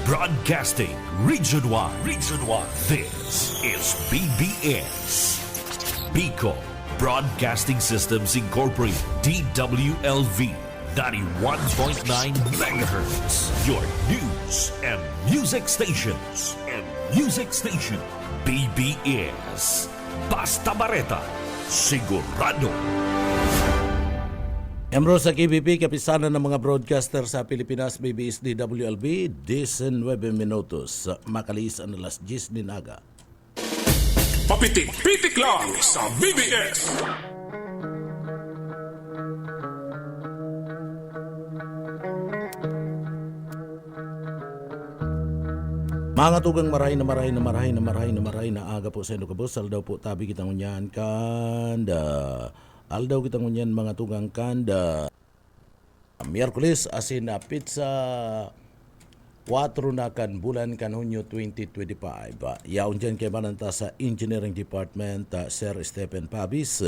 Broadcasting Region 1. Region 1. This is BBS. Bicol Broadcasting Systems Incorporated. DWLV. 91.9 megahertz. Your news and music stations. BBS. Basta Bareta. Sigurado. Emro sa KBP, kapisanan ng mga broadcaster sa Pilipinas, BBS DWLB, 19 minutos. Makalis ang alas 10 din aga. Papitik-pitik lang sa BBS. Mga tugang maray na aga po sa inyo kabus. Aldaw po tabi kitang unyan kanda. Aldaw kitang unyan mga tugang kanda. Miyerkules asin na pizza 4 na kan bulan kan Hunyo 2025. Yaon dyan kay mananta sa Engineering Department Sir Stephen Pabis.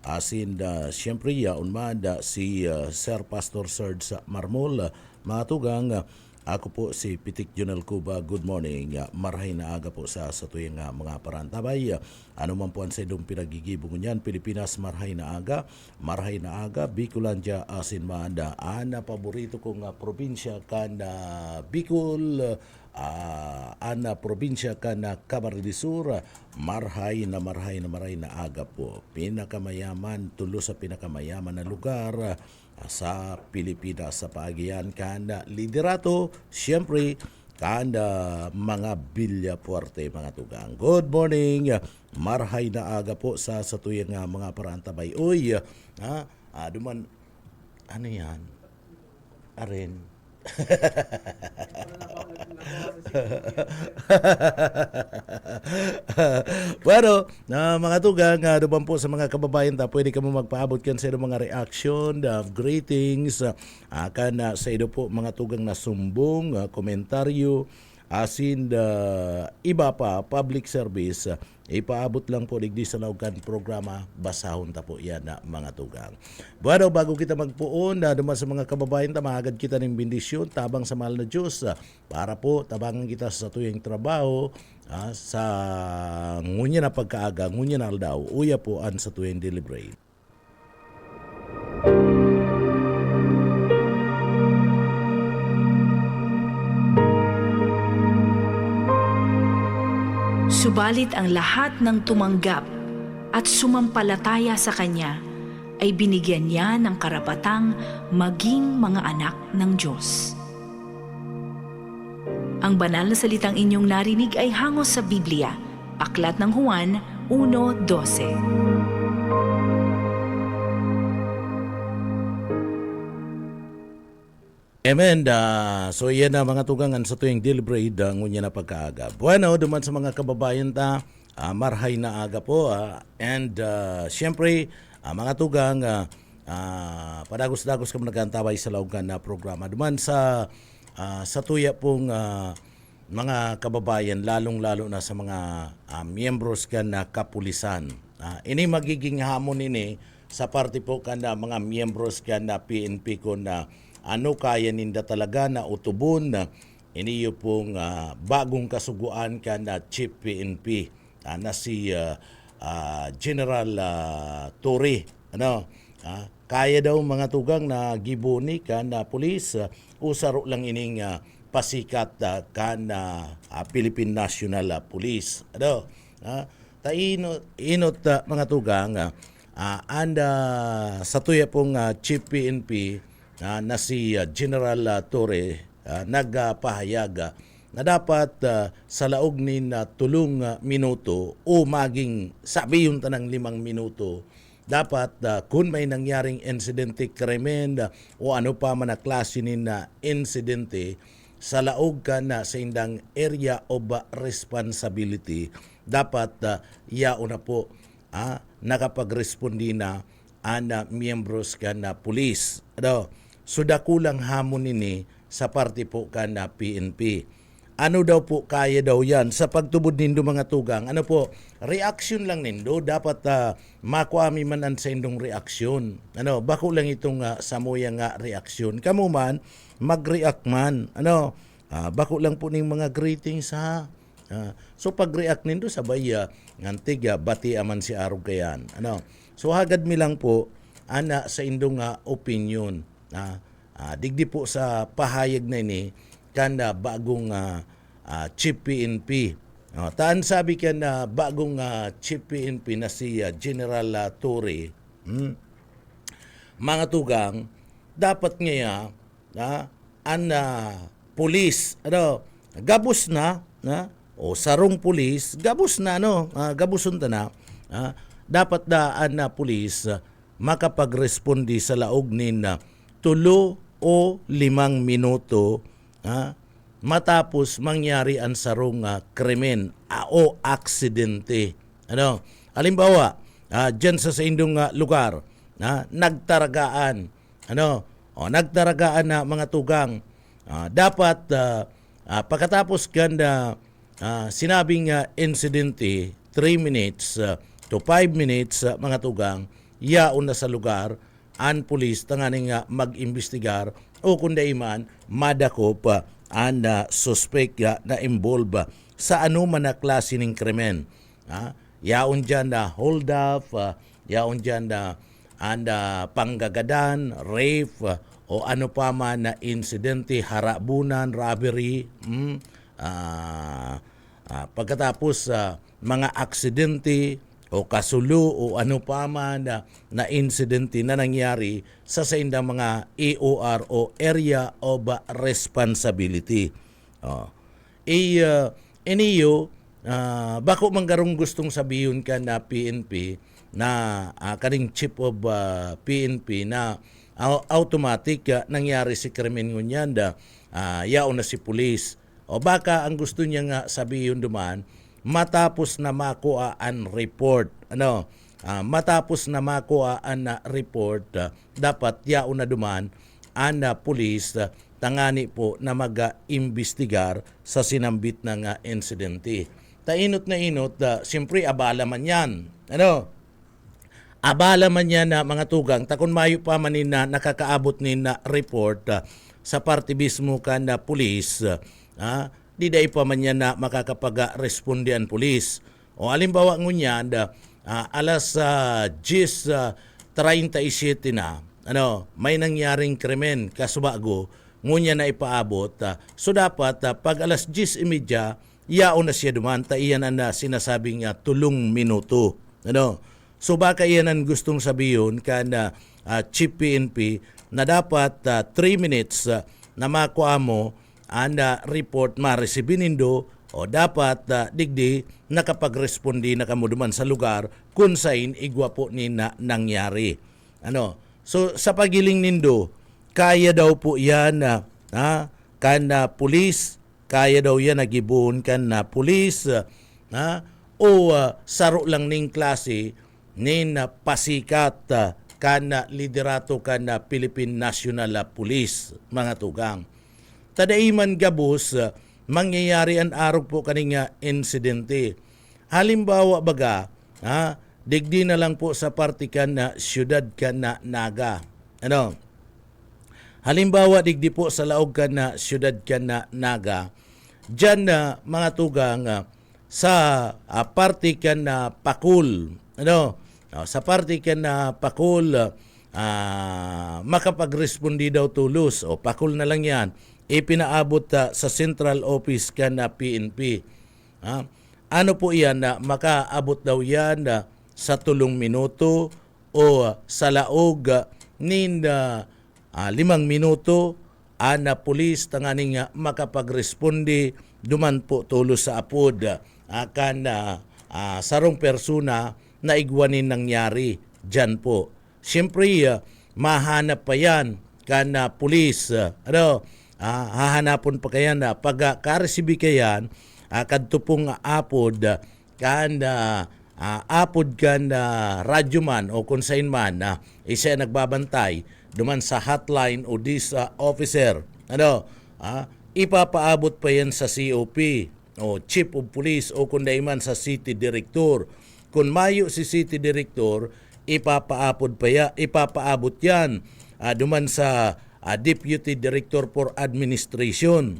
Asin siyempre yaon man si Sir Pastor Serge Marmol. Mga tugang ako po si Pitik Junel Cuba. Good morning. Marhay na aga po sa tuyang mga parantabay. Ano man po ang sa idong pinagigibong niyan. Pilipinas, marhay na aga. Marhay na aga. Bicolandia, asin maanda. Ana, paborito kong probinsya kan Bicol. Ana, probinsya kan Camarines Sur. Marhay na aga po. Pinakamayaman, tulo sa pinakamayaman na lugar sa Pilipinas sa paagian kanda liderato siyempre kanda mga bilya puwerte mga tugang. Good morning, marhay na aga po sa tuyang mga parantabay. Uy, duman ano yan aren bueno, mga tugang, duman po sa mga kababayan pwede ka mo magpaabot kan sa mga reaction, greetings, kan sa ido po mga tugang na sumbong, komentaryo, asin iba pa, public service, ipaabot lang po digdi sa laukan programa, basahon ta po yan mga tugang. Bueno, bago kita magpuon, duman sa mga kababayan mahagad kita ng bendisyon, tabang sa mahal na Diyos, para po tabangan kita sa tuyang trabaho, sa ngunya na pagkaaga, ngunya na aldaw, uya po an sa tuyang deliberate. Subalit ang lahat ng tumanggap at sumampalataya sa Kanya ay binigyan niya ng karapatang maging mga anak ng Diyos. Ang banal na salitang inyong narinig ay hangos sa Biblia, Aklat ng Juan 1:12. Amen. So yan na mga tugangan sa tuwing deliberate ngunya na pagkaaga. Bueno, duman sa mga kababayan marhay na aga po. And siyempre, mga tugang, padagos-dagos kami nagkantabay sa laugan na programa. Duman sa tuya pong mga kababayan, lalong-lalo na sa mga miyembros ka na kapulisan. Ini magiging hamon ini sa parte po ka na mga miyembros ka na PNP ko na ano kaya ninda talaga na utubon na iniyo pong bagong kasuguan ka na Chief PNP na si General Torre. Kaya daw mga tugang na gibuni ka na pulis, usaro lang ining pasikat ka na Philippine National Police. Inot mga tugang, anda sa tuya pong Chief PNP, na si General Torre nagpahayag na dapat sa laog ni tulong minuto o maging sabi yung tanang 5 minuto dapat kung may nangyaring insidente, krimen o ano pa man na klase ni na insidente sa laog ka na sa indang area of responsibility dapat yaon na po nakapagrespondi na ana miyembros ka na pulis. So dakulang hamon nini sa parte po ka na PNP. Ano daw po kaya daw yan sa pagtubod nindo mga tugang? Ano po, reaction lang nindo. Dapat makuami man ang sa indong reaksyon. Bako lang itong samuya nga reaksyon. Kamu man, mag-react man. bako lang po ning mga greetings ha. So pag-react nindo sabay ngantig bati aman si arog kayan. Ano? So hagad mi lang po ana sa indong opinion. Digdi po sa pahayag na ini kanda bagong Chief PNP. Taan sabi ka na bagong Chief PNP na si General Torre. Mga tugang, dapat ngayon pulis, gabos na, o sarong pulis, gabos na, gabuson ta na, dapat daan na pulis makapagrespondi sa laog nin 3 o 5 minuto matapos mangyari ang sarong krimen o aksidente. Halimbawa, dyan sa indong lugar, nagtaragaan, nagtaragaan na mga tugang, dapat pagkatapos ganda sinabing insidente 3 minutes to 5 minutes mga tugang, yaon na sa lugar ang pulis tanganing mag-imbestigar o kundi man madakop ang suspect na involved sa anuman na klase ng krimen. Yaon dyan na hold up, yaon dyan na panggagadan, rape, o ano pa man na insidente, harabunan, robbery, pagkatapos mga aksidente o kasulo o ano pa man na insidente na nangyari sa indang mga EOR o Area of Responsibility. Iniyo, bako manggarong gustong sabihin ka na PNP na kaning Chief of PNP na automatic nangyari si krimen ngunyan yaon na si pulis. O baka ang gusto niya nga sabihin duman, matapos na makuha ang report, matapos na makuha ang report, dapat yaon na duman ang pulis tangani po na mag-imbestigar sa sinambit ng insidente. Tainot na inot, siyempre abala man yan. Abala man yan na mga tugang, takon mayo pa man na nakakaabot ni na report sa parte mismo ka na pulis, di day pa man yan na makakapag-responde ang pulis. O alimbawa ngunyan, alas 10:37 na, may nangyaring krimen kasubago, ngunya na ipaabot. So dapat pag alas 10:30, yaon na siya duman, iyan na sinasabing 3 minuto. So baka iyan ang gustong sabihin ka na Chief PNP na dapat 3 minutes na makuha mo ang report ma-receive nindo o dapat digdi nakapag-respondi na kamo duman sa lugar kung saan igwa po ni na nangyari. So sa pagiling nindo, kaya daw po yan kan pulis, kaya daw yan nagibuon kan na pulis o saro lang ning klase nin pasikat kan liderato kan Philippine National Police mga tugang. Tadaiman gabos mangyayari ang arog po kaninga insidente. Halimbawa baga, digdi na lang po sa partikan na siyudad kan na Naga. Halimbawa digdi po sa laog kan na siyudad kan na Naga. Diyan na mga tugang sa partikan na Pakul. Sa partikan na Pakul, makapag-respondi daw tulos. O Pakul na lang yan. Ipinaabot sa central office ka na PNP. Ano po yan na makaabot daw yan sa 3 minuto o sa laog nin 5 minuto ana pulis tanganing makapagresponde duman po tulos sa apod akan sarong persona na igwanin nangyari dyan po. Siyempre, mahanap pa yan kana pulis. Hahanapon pa kaya na pag karesibi kayan kadto pong apod apod kan radyo man o kung saan man isa nagbabantay duman sa hotline o this officer ipapaabot pa yan sa COP o Chief of Police o kung man sa City Director. Kung mayo si City Director, ipapaabot yan duman sa Deputy Director for Administration.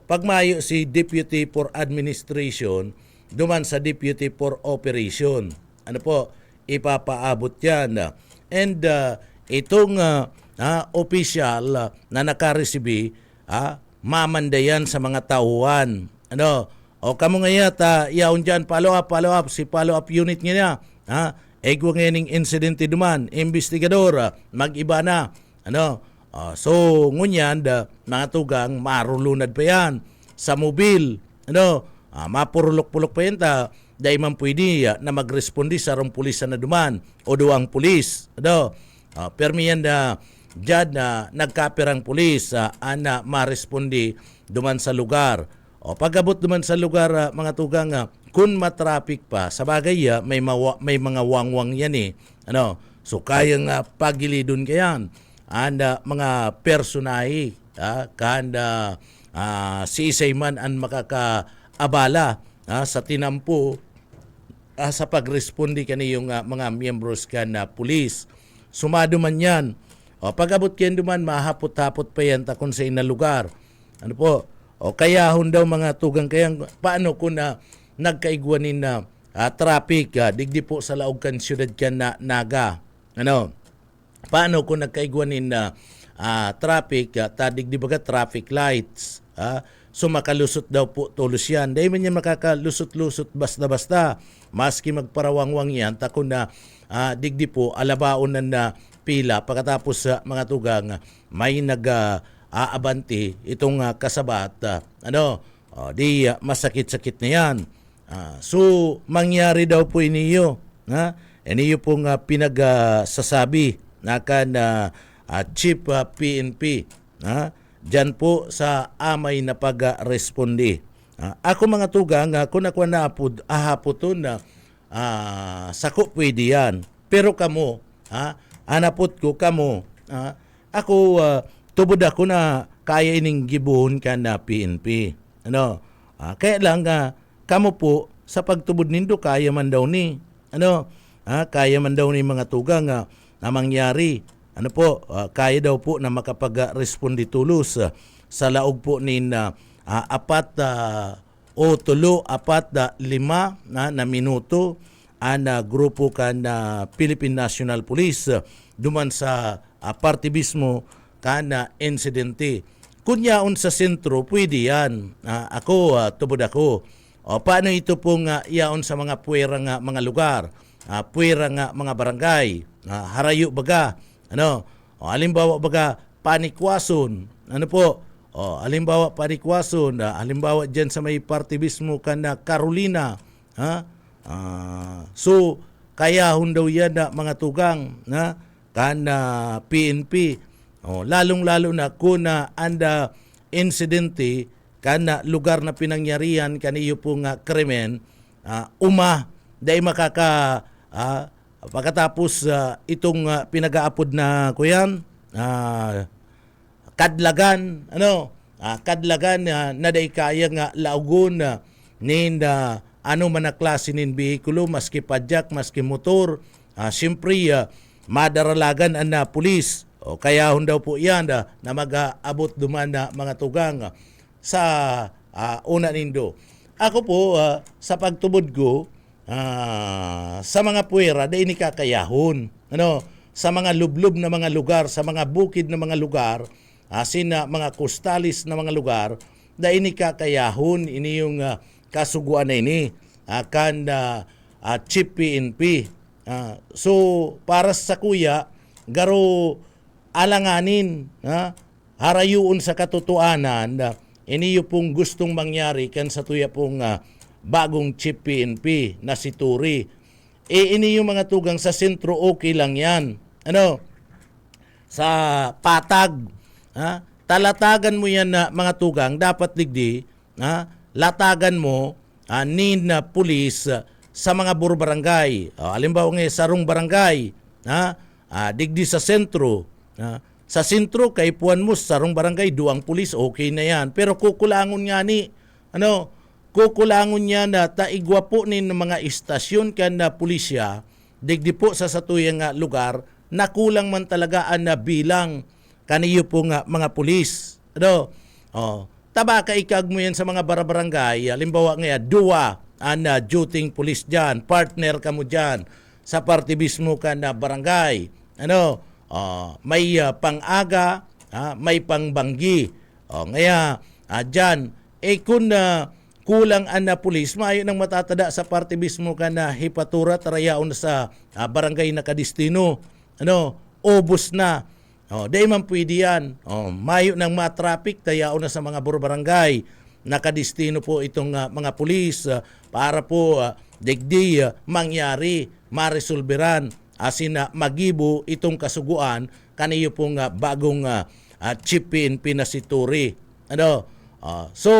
pagmayo si Deputy for Administration duman sa Deputy for Operation. Ano po, ipapaabot yan. And itong official na nakareceive, mamandayan sa mga tauhan. Ano, o kamo ngayat, yaon dyan, follow up, si follow up unit niya, ego ngayon insidente duman, investigador, mag-iba na. Ano, so ngunyan, mga tugang, marulunad pa yan sa mobil. Ano, mapurulok-pulok pa yan dahil man pwede na magrespondi sa rong pulis na duman o duwang pulis. Ano, permi yan dyan na nagkapirang pulis ana marespondi duman sa lugar. O pagabot duman sa lugar, mga tugang, kung matraffic pa, sa bagay may mga wangwang yan eh. Ano, so kayang pagilidon kayan. And mga personahe, kanda si isay man ang makakaabala sa tinampo sa pagrespondi kaniyong mga miyembros ka na pulis. Sumado man yan. O pag-abot yan duman, mahapot-hapot pa yan kung sa inalugar. Ano po? O kaya daw mga tugang kayang paano kung nagkaigwanin na traffic, digdi po sa laog kan syudad ka na Naga. Ano? Paano kung nagkaigwanin na traffic, digdi baga traffic lights, so makalusot daw po tulos yan. Dahil man yan makakalusot-lusot basta-basta. Maski magparawangwang yan, takon na digdi po alabaon na pila. Pagkatapos mga tugang, may nag-aabanti itong kasabat. Di masakit-sakit na yan. So mangyari daw po iniyo. Iniyo pong pinagsasabi na Chief PNP. Diyan po sa amay na pag-respondi. Ako mga tugang, kung ako ahapoton na sako pwede yan. Pero kamo, anapot ko kamo, ako tubod ako na kaya ining gibuhon ka na PNP. Ano? Kaya lang, kamo po, sa pagtubod nindo, kaya man daw ni. Ano? Kaya man daw ni mga tugang na mangyari. Ano po, kaya daw po na makapag-respondi tulos sa laog po nin 4 o 5 na minuto na grupo ka na Philippine National Police duman sa partibismo ka na insidente. Kunyaon sa sentro, pwede yan. Ako, tubod ako. Paano ito pong yaon sa mga puwera nga mga lugar, puwera nga mga barangay, harayo baga, ano, halimbawa baga panikwason, ano po, halimbawa panikwason, halimbawa dyan sa may partibismo ka na Carolina, so kaya daw yan mga tugang kana PNP, lalong-lalo na kung anda insidente kana lugar na pinangyarihan kaniyo pong krimen, dahil pagkatapos itong pinag-aapod na kuyan, kadlagan, kadlagan na day kaya nga laugon nin ano man na klase nin behikulo, maski padyak, maski motor, siyempre madaralagan na pulis. Kaya daw po yan na mag-aabot duman na mga tugang sa una nindo. Ako po, sa pagtubod ko, sa mga puwera, dahil ni kakayahon. Sa mga lublob na mga lugar, sa mga bukid na mga lugar, sina mga kostalis na mga lugar, dahil ni kakayahon, ini yung kasuguan na ini, Chief PNP. So, para sa kuya, garo alanganin, harayuon sa katotohanan, iniyo pong gustong mangyari kan sa tuya pong bagong Chief PNP na si Turi. Ini yung mga tugang sa sentro, okay lang yan. Sa patag, talatagan mo yan na mga tugang, dapat digdi, latagan mo nin na pulis sa mga barangay. Halimbawa nga, sarong barangay, digdi sa sentro, sa sentro, kay puan mo, sarong barangay, duang pulis, okay na yan. Pero kukulangon nga ni, kukulangon niya na taigwa po ni mga istasyon kan na pulisya, digdi po sa satuyang lugar, na kulang man talaga na bilang kaniyo po nga mga pulis. taba ka ikag mo yan sa mga barabarangay, halimbawa nga, duwa, duting pulis dyan, partner ka mo dyan, sa partibismo ka na barangay, may pang-aga, may pang-banggi, ngaya, dyan, kung kulang na pulis, maayo nang matatada sa partibismo ka na hipatura, tarayaon sa barangay na kadistino, obos na, dahil man pwede yan. Mayo ng matraffic, tayao na sa mga barangay. Nakadistino po itong mga pulis para po digdi mangyari, maresolveran, asin magibo itong kasuguan kaniyo pong bagong chief PNP na si Turi. So,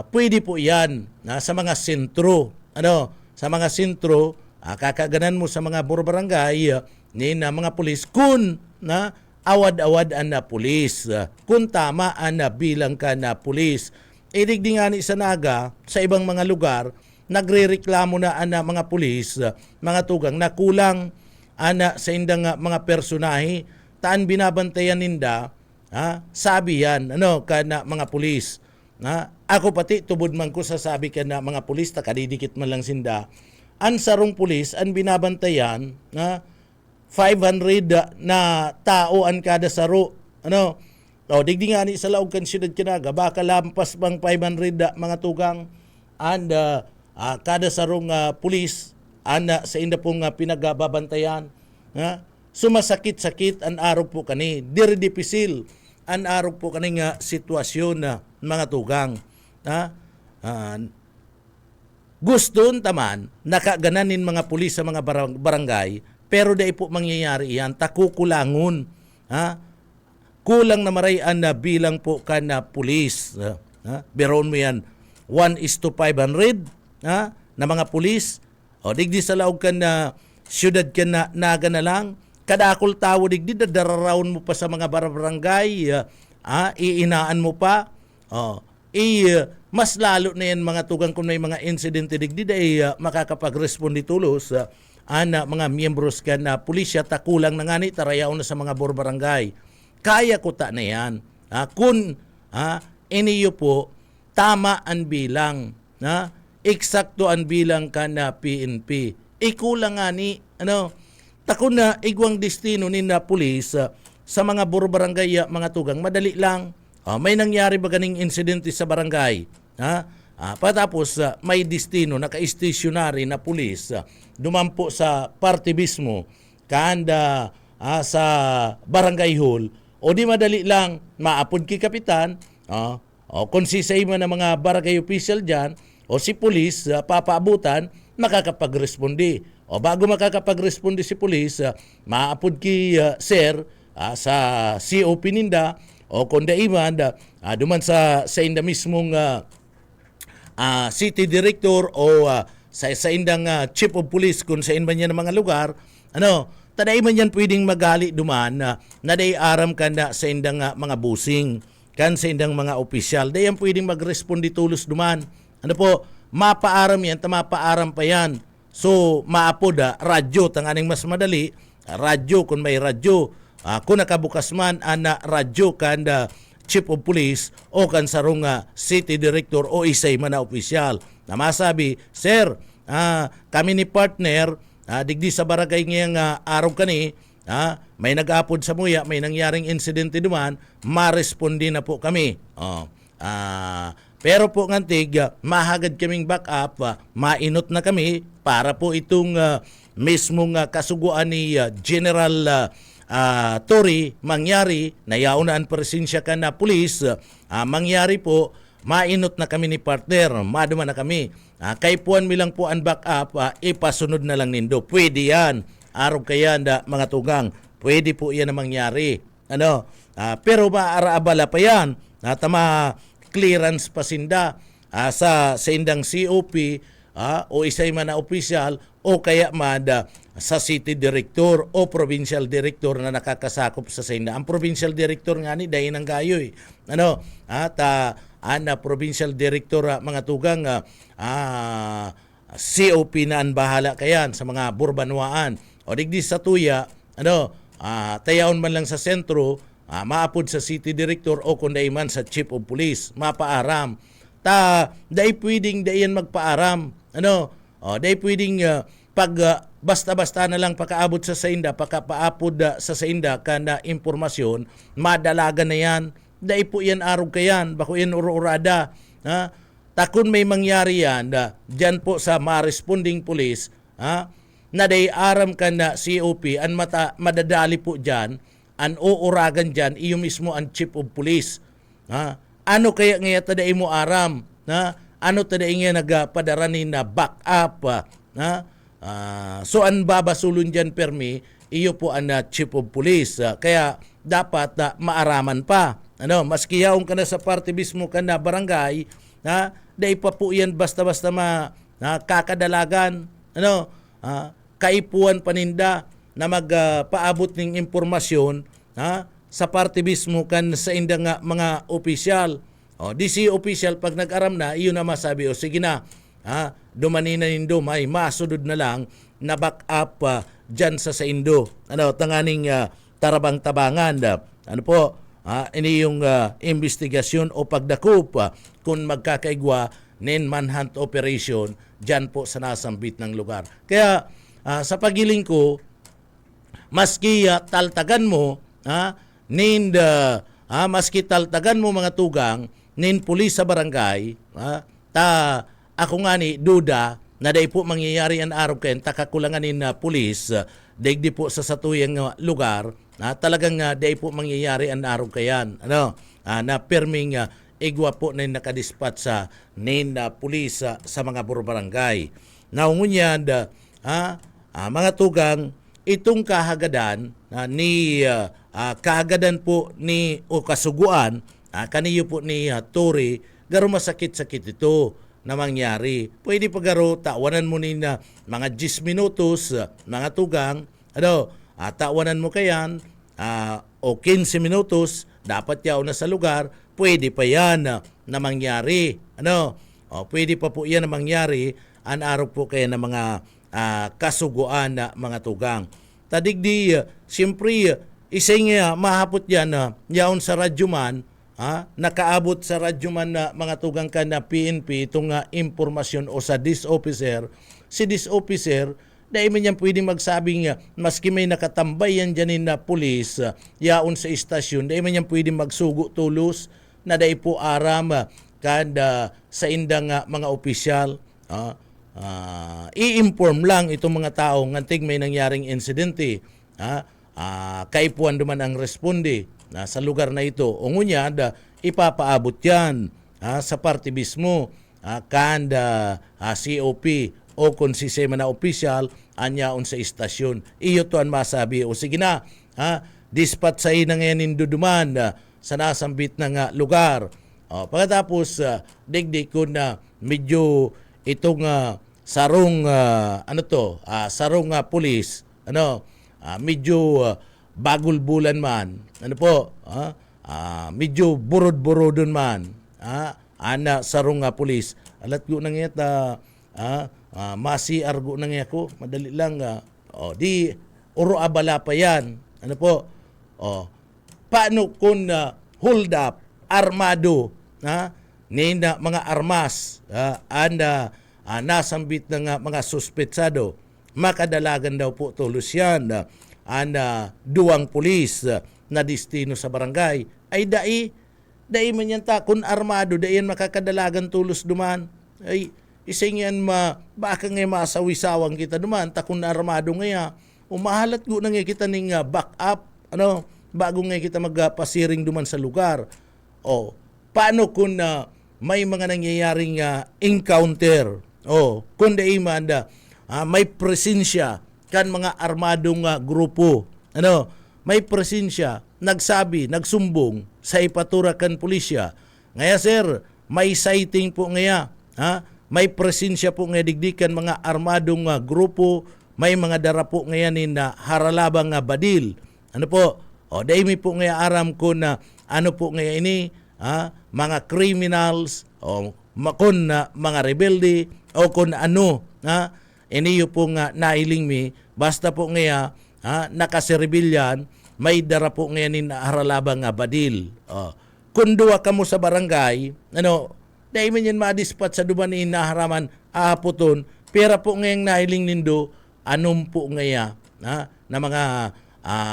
pwede po yan sa mga sentro. Sa mga sentro, kakaganan mo sa mga barangay ni na mga pulis kun na awad-awad na pulis. Kung tama na bilang ka na pulis. Idigdi nga ni sa naga, sa ibang mga lugar, nagre-reklamo na mga pulis, mga tugang, na kulang sa indang mga personahe, taan binabantayan ninda, sabi yan, kana mga pulis. Ako pati, tubod man ko sasabi ka na mga pulis, takadidikit man lang sinda, ang sarong pulis, ang binabantayan, 500 na tao ang kada saro. Digdi nga ni sa laog kan siyudad Kinaga, baka lampas bang 500 mga tugang and kada sarong pulis sa inda pong pinagababantayan. Sumasakit-sakit ang araw po kani. Diri dipisil ang araw po kani nga sitwasyon na mga tugang. Gusto taman nakagananin mga pulis sa mga barangay, pero dahil po mangyayari yan, takukulangon. Kulang na marayan na bilang po ka na pulis. Beroon mo yan, 1:500 na mga pulis. Digdi sa laog ka na siyudad ka na naga na lang. Kadakol tawo digdi, dararaon mo pa sa mga barangay. Iinaan mo pa. Mas lalo na yan mga tugang kung may mga insidente digdi, dahil makakapag-respondi tulos mga miyembros ka na pulisya, takulang na nga ni, tarayaw na sa mga barangay. Kaya ko ta na yan. Kung iniyo po, tama ang bilang, eksakto ang bilang ka na PNP. Ikulang nga ni, takon na igwang destino ni na pulis sa mga barangay, mga tugang, madali lang. May nangyari ba ganing insidente sa barangay? Patapos may destino, naka-stationary na pulis, dumampo sa partibismo, kanda sa barangay hall, o di madali lang, maapod ki kapitan, kung sisay mo na mga barangay official dyan, o si pulis, papaabutan, makakapag-respondi. O bago makakapag-respondi si pulis, maapod ki sir, sa COP ninda, o kung daiman, duman sa inda mismong city director o sa indang chief of police kung sa inman yan ng mga lugar, taday man yan pwedeng magali duman na day aram ka na sa indang mga busing, kan sa indang mga opisyal, day yan pwedeng mag-respondi tulos duman. Mapaaram yan, mapaaram pa yan. So, maapod, radyo, tanganing mas madali, radyo kung may radyo, kung nakabukas man, radyo kan chief of police o kan sarong city director o isay man na opisyal na masabi, sir, kami ni partner, digdi sa barangay ngayang araw kani, may nag-apod sa muya, may nangyaring insidente duman, ma-respondi na po kami. Pero po ngantig, mahagad kaming backup, mainot na kami para po itong mismong kasuguan ni General Tory mangyari, nayaw na ang presensya ka na pulis, mangyari po, mainot na kami ni partner, maduma na kami. Kay puan mi lang po ang backup, ipasunod na lang nindo. Pwede yan. Araw kaya mga tugang, pwede po yan na mangyari. Pero maaaraabala pa yan. Tama clearance pa sinda sa indang COP o isay man na opisyal o kaya man sa city director o provincial director na nakakasakop sa sinda. Ang provincial director nga ni dahin ang gayoy. Provincial director mga tugang COP na ang bahala kayan sa mga burbanwaan. O digdi sa tuya, tayaon man lang sa sentro, maapod sa city director o kung man sa chief of police mapaaram. Dai pwedeng dayan magpaaram. Dai pwedeng pag basta-basta na lang pakaabot sa sainda, pakapaapod sa sainda kana impormasyon, madalaga na yan. Dai po yan arog kayan, bako yan uro-urada. Takon may mangyari yan, dyan po sa ma-responding police, na day aram ka na COP, an madadali po dyan, an uuragan dyan, iyo mismo ang chief of police. Ano kaya nga taday mo aram? Ano taday nga nagpadaranin na back up? So an babasulun dyan permi, iyo po ang chief of police. Kaya dapat maaraman pa. Maski yaong ka na sa party mismo ka na barangay, dahil pa po yan basta-basta kakadalagan, kaipuan paninda na magpaabot ng impormasyon sa party mismo kan sa inda nga mga opisyal. DC official pag nag-aram na, iyon na masabi, sige na, dumani na nindo, may masudod na lang na back up dyan sa indo. Tanganing tarabang-tabangan. Ini yung investigasyon o pagdakup kung magkakaigwa nin manhunt operation dyan po sa nasambit ng lugar. Kaya sa pagiling ko, maski taltagan mo, maski taltagan mo mga tugang, nin pulis sa barangay, ako nga ni duda na day po mangyayari ang araw kayo, takakulangan nin pulis, daigdi po sa satuyang lugar, talagang day po mangyayari ang araw kayan. Na perming igwa po na nakadispat sa nin pulis sa mga barangay. Naungunyan, mga tugang, itong kahagadan ni kahagadan po ni o kasuguan kaniyo po ni Tori, garo masakit-sakit ito na mangyari. Pwede pa garo tawanan mo ni mga 10 minutos mga tugang, tawanan mo kayan o 15 minutos dapat yaw na sa lugar, pwede pa yan na mangyari. Pwede pa po yan na mangyari an araw po kaya ng mga kasuguan na mga tugang. Tadigdi, siyempre, isang mahapot yan yaon sa radyo man, nakaabot sa radyo man na mga tugang ka na PNP itong impormasyon o sa dis officer. Si dis officer, dahil man yan pwedeng magsabing maski may nakatambay yan dyanin na pulis yaon sa istasyon, dahil man yan pwedeng magsugo tulos na dahil po aram kada sa indang mga opisyal. I-inform lang itong mga tao ngantig may nangyaring insidente, kaipuan duman ang responde sa lugar na ito. O ngunya, ipapaabot yan sa party mismo, kanda COP o kung si Sema na opisyal anyaon sa istasyon. Iyo to ang masabi, o sige na, dispat sa inang yanin duduman sa nasambit ng lugar. Pagkatapos, digdig ko na medyo itong sarong sarong pulis, medyo bagul-bulan man, medyo burod-burodon man, sarong pulis. Alat ko nang yata, masi-argo nang ako, madali lang, di uro abala pa yan. Paano kung hold up, armado, nina mga armas, nasambit ng mga suspetsado, makadalagan daw po tulos yan, duwang pulis na destino sa barangay, ay dai man yan ta, kung armado, dai yan makakadalagan tulos duman, ay isang yan baka nga masawisawang kita duman, ta kung armado nga umahalat ko na nga kita ning back up, bago nga kita magpasiring duman sa lugar. Paano kung may mga nangyayaring encounter, kung dai man may presensya kan mga armadong grupo, may presensya, nagsabi, nagsumbong sa ipaturakan pulisya. Ngaya sir, may sighting po ngaya, may presensya po nga digdikan mga armadong grupo, may mga darapo ngayon na haralabang badil. Dahil may po nga aram ko na po nga ini, mga criminals, makon na mga rebelde, o kung iniyo po nga nailing mi, basta po nga nakasirebilyan, may dara po ngayon na haralabang nga badil. Kung duwa ka mo sa barangay, dahil man yan madispat sa duman ni naharaman aaputon, pera po ngayong nahiling nindo, anong po ngaya na mga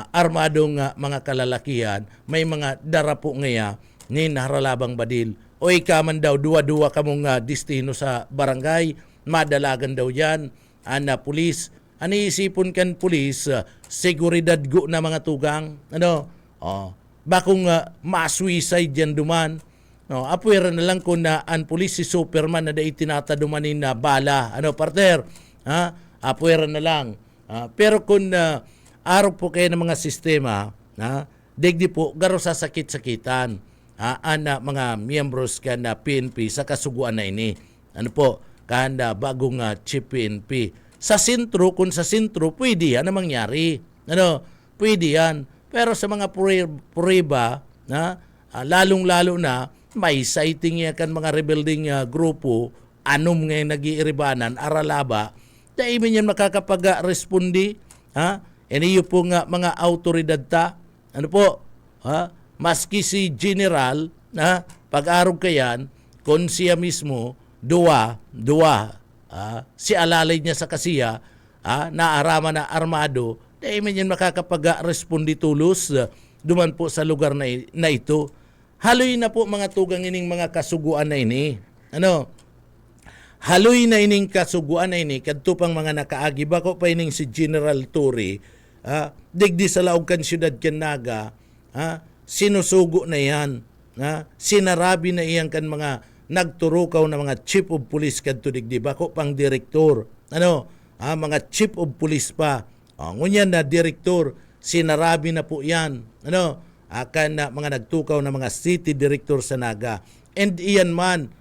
armadong mga kalalakihan, may mga dara po ngaya ni naharalabang badil. O ikaman daw, duwa-duwa ka mong destino sa barangay, madalagan daw yan, pulis. Isipon kan pulis, seguridad go na mga tugang. Bakong ma-suicide dyan duman. Apwera na lang kung ang pulis si Superman na dahi tinatadumanin na bala. Partner? Apwera na lang. Pero kung araw po kayo ng mga sistema, digdi po, garo sasakit-sakitan mga miyembros ka na PNP sa kasuguan na ini. Kanda bagong chief PNP. Sa sentro, kung sa sentro, pwede yan na mangyari. Pwede yan. Pero sa mga pureba, lalong-lalo na, may sighting yan kan mga rebuilding grupo, anong ngayon nag-iiribanan, aralaba, dahil yan makakapag-respondi, iniyo po nga mga autoridad ta, maski si General, pag-arog kayan, kung siya mismo, duwa, si alalay niya sa kasiya, naarama na armado, dahil yan makakapag-respondi tulos, duman po sa lugar na ito. Haloy na po mga tugang ining mga kasuguan na ini. Haloy na ining kasuguan na ini, kadto pang mga nakaagi, bako pa ining si General Turi, digdi sa laog kan siyudad kan Naga, sinusugo na yan, sinarabi na iyan kan mga nagturukaw na mga chief of police kadto digdi, bako pang direktor, mga chief of police pa, ngunyan na direktor, sinarabi na po yan, akan na mga nagtukaw na mga city director sa Naga. And iyan man,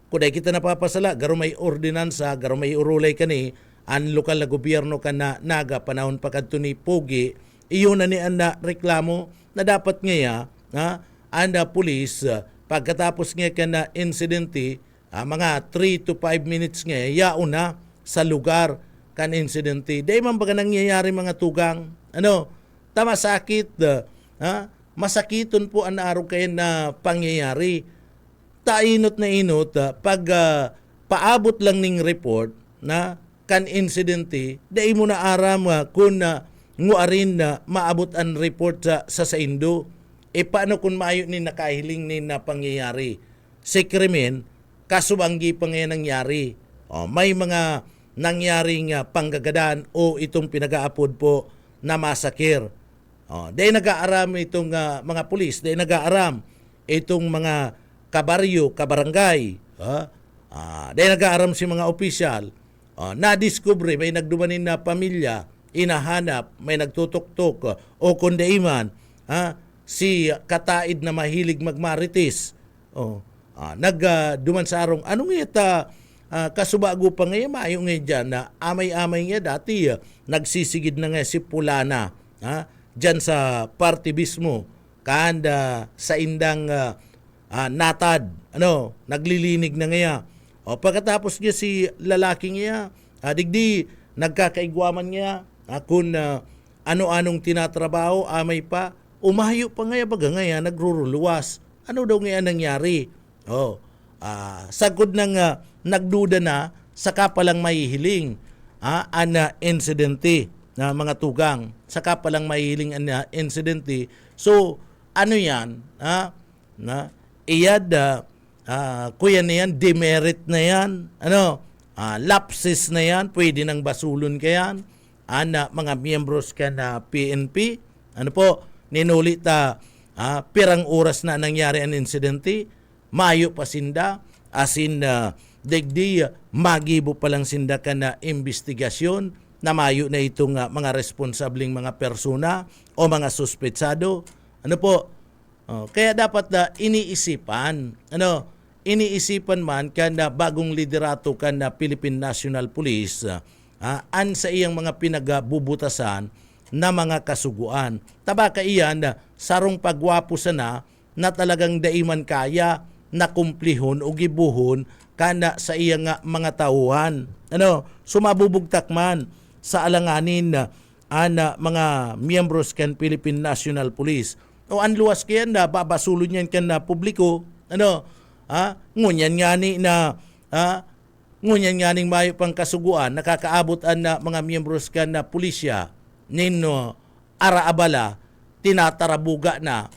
kuday kita napapasala, garo may ordinansa, garo may urulay kani, ang lokal na gobyerno ka na Naga, panahon pa kadto ni Pogi, iyon na ni anda reklamo na dapat ngaya, anda police, pagkatapos nga ka na insidente, mga 3 to 5 minutes nga, yaon na sa lugar kan insidente. Dahil man baga nangyayari mga tugang, tama sakit, masakiton po ang araw kayo na pangyayari. Tainot na inot, pag paabot lang ning report na kan insidente, dahil mo na aram kung nguarin na maabot ang report sa Indo. Paano kung maayo ni nakahiling ni na pangyayari? Si krimen, kasubanggi pa ngayon nangyari. May mga nangyaring panggagadaan o itong pinag-aapod po na masakir. Dahil nag-aaram itong mga pulis, dahil nag-aaram itong mga kabaryo, kabarangay, dahil nag-aaram si mga opisyal, na-discover, may nagdumanin na pamilya, inahanap, may nagtutok-tok, o kundaiman, si kataid na mahilig magmarites, nagduman sa arong, anong ita, kasubago pa ngayon, maayo ngayon dyan, na amay-amay nga dati, nagsisigid na nga si Pulana, dyan sa party mismo, kanda sa indang natad, naglilinig na ngaya. Pagkatapos niya si lalaking niya, digdi nagkakaigwaman niya, kung ano-anong tinatrabaho, amay pa, umahayo pa ngaya baga ngaya, nagruruluwas. Ano daw ngaya nangyari? Sagod ng nagduda na, saka palang mahihiling, insidente na mga tugang, saka palang mahihiling insidente. So, ano yan? Iyad, kuya na yan, demerit na yan, lapses na yan, pwede nang basulon ka yan, mga miyembros ka na PNP, ninulit pirang oras na nangyari ang insidente, mayo pa sinda, asin digdi, magibo pa lang sinda ka na investigasyon, na mayo na itong mga responsabling mga persona o mga suspetsado. Kaya dapat iniisipan, iniisipan man kada bagong liderato kan na Philippine National Police, an sa iyang mga pinagbubutasan na mga kasuguan. Tabaka iyan, sarong pagwapo sana na talagang daiman kaya na kumplihon o gibuhon kana sa iyang mga tauhan. Sumabubugtak man sa alanganin ana mga miyembros kan Philippine National Police. O anluwas kayan na babasulo niyan kan na publiko, ngunyan nga ni na ngunyan nga ning mayo pang kasuguan nakakaabot an na mga miyembros kan na pulisya nino araabala tinatarabuga na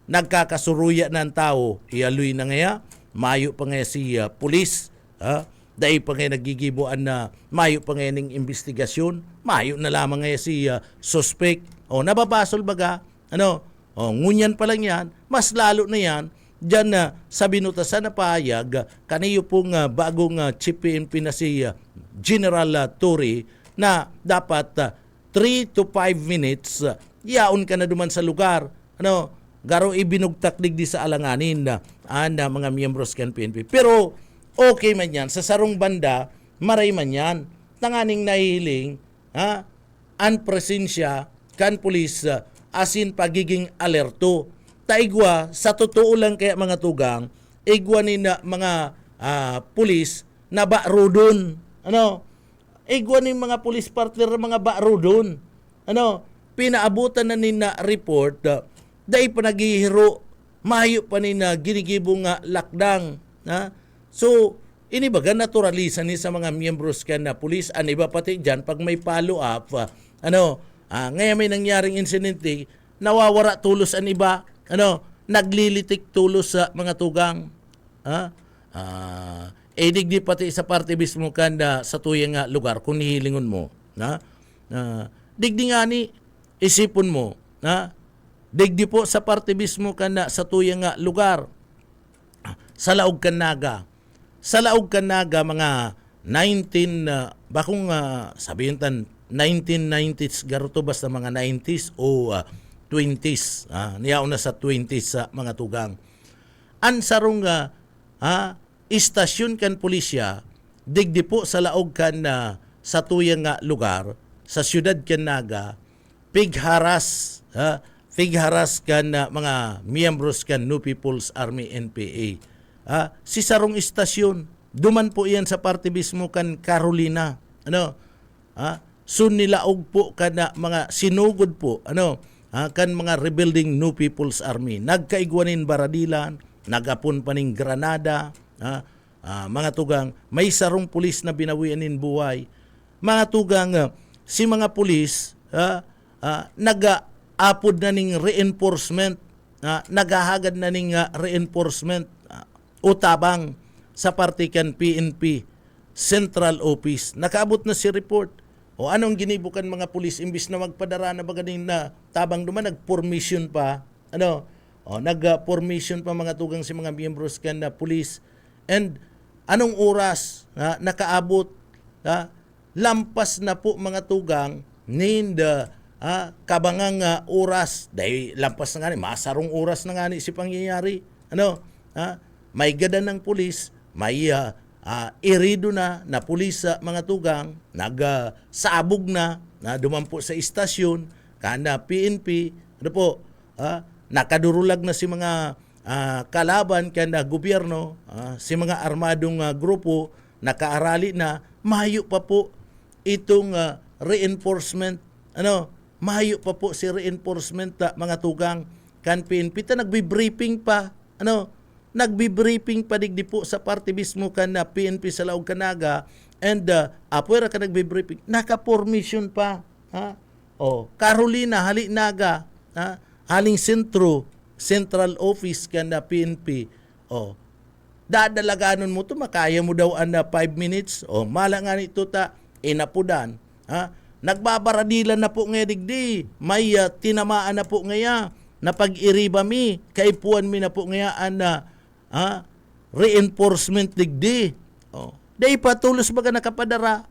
nagkakasuruya ng tao ialoy na ngaya mayo pa nga si pulis dahil pa nga nagigibuan na mayo pa nga ning investigasyon mayo na lamang nga si suspect o nababasol baga ngunyan pa lang yan mas lalo na yan diyan na sa binutasan na pahayag kaniyo pong bagong Chief PNP na si General Torre na dapat 3 to 5 minutes yaon ka na duman sa lugar garo ibinugtak digdi sa alanganin na mga miyembros kan PNP. Pero okay man yan. Sa sarong banda, maray man yan. Tanganing nahihiling, ang presensya kan pulis asin pagiging alerto. Taigwa, sa totoo lang kaya mga tugang, igwa ni na mga pulis na barodon. Igwa ni mga pulis partner mga barodon. Pinaabutan na ni na report dahil pa naghihiro, mayo pa ni na ginigibong lakdang. So, inibaga naturalisan ni sa mga miyembros ka na pulis. Ano iba pati dyan, pag may follow-up, ngayon may nangyaring insidente, nawawara tulos ang iba, naglilitik tulos sa mga tugang. Digdi pati sa parte mismo ka na sa tuyang lugar, kung nihilingon mo. Digdi nga ni, isipon mo, digdi po sa parte mismo ka na sa tuyang lugar. Sa Laog Canaga. Sa Laog Canaga, mga 1990s, garuto basta mga 90s o 20s. Niyaw na sa 20s sa mga tugang. Ansarong istasyon kan pulisya, digdi po sa Laog kan sa tuyang lugar, sa siyudad Canaga, pigharas kan mga miyembros kan New People's Army NPA. Si sarong istasyon, duman po iyan sa parte mismo kan Carolina. Nilaog po kan mga sinugod po, kan mga rebuilding New People's Army. Nagkaigwanin baradilan, nagapon pa ning Granada, mga tugang, may sarong pulis na binawianin buhay. Mga tugang, si mga pulis, nag-apod na ning reinforcement, naghahagad na ning reinforcement utabang sa partikan PNP Central Office. Nakaabot na si report. O anong ginibukan mga pulis imbis na magpadara na baganing na tabang duman nag-formation pa. Nag-formation pa mga tugang si mga miyembros kan na pulis. And anong oras nakaabot? Lampas na po mga tugang kabangang oras dahil lampas na nga ni masarong oras na nga ni si pangyayari may gada ng pulis may irido na pulis sa mga tugang nagsabog na dumampo sa istasyon kana PNP nakadurulag na si mga kalaban kana gobyerno si mga armadong grupo nakaarali na mahayo pa po itong reinforcement mahayo pa po si reinforcement mga tugang kan PNP nagbi-briefing pa nagbi-briefing pa digdi po sa parte mismo kan na PNP sa Laog Canaga and apuera ka nagbi-briefing naka-formation pa Carolina Halinaga haling Central Office kan na PNP dadalaganon mo to makaya mo daw 5 minutes mala nga nito inapudan nagbabaradilan na po nga digdi. May tinamaan na po ngaya na pag-iriba mi. Kaipuan mi na po ngaya reinforcement digdi. Dahil pa tulos baga nakapadara.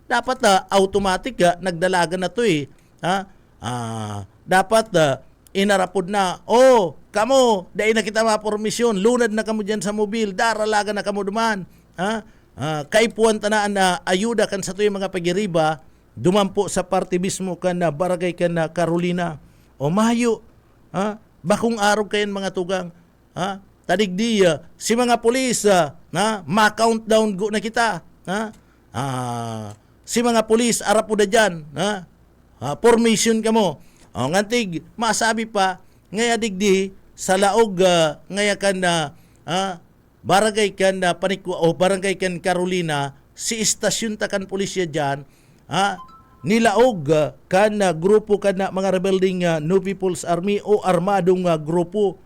Dapat automatic nagdalagan na to dapat inarapod na. Kamo, dahil na kita mapormisyon. Lunad na kamo dyan sa mobil. Daralaga na kamo duman. Kaipuan tanaan na ayuda kan sa to yung mga pag-iriba. Dumampo sa parte mismo kan na barangay kan na Carolina. Mahayo. Bakong araw kayan mga tugang. Tadigdi si mga pulis ma-countdown go na kita. si mga pulis ara po da dyan, formation ka mo. Ngantig masabi pa ngaya digdi sa laog ngaya kan na barangay kan na barangay kan Carolina si istasyon ta kan pulisya dyan nilaog kan na grupo kan na mga rebelding New People's Army o armadong grupo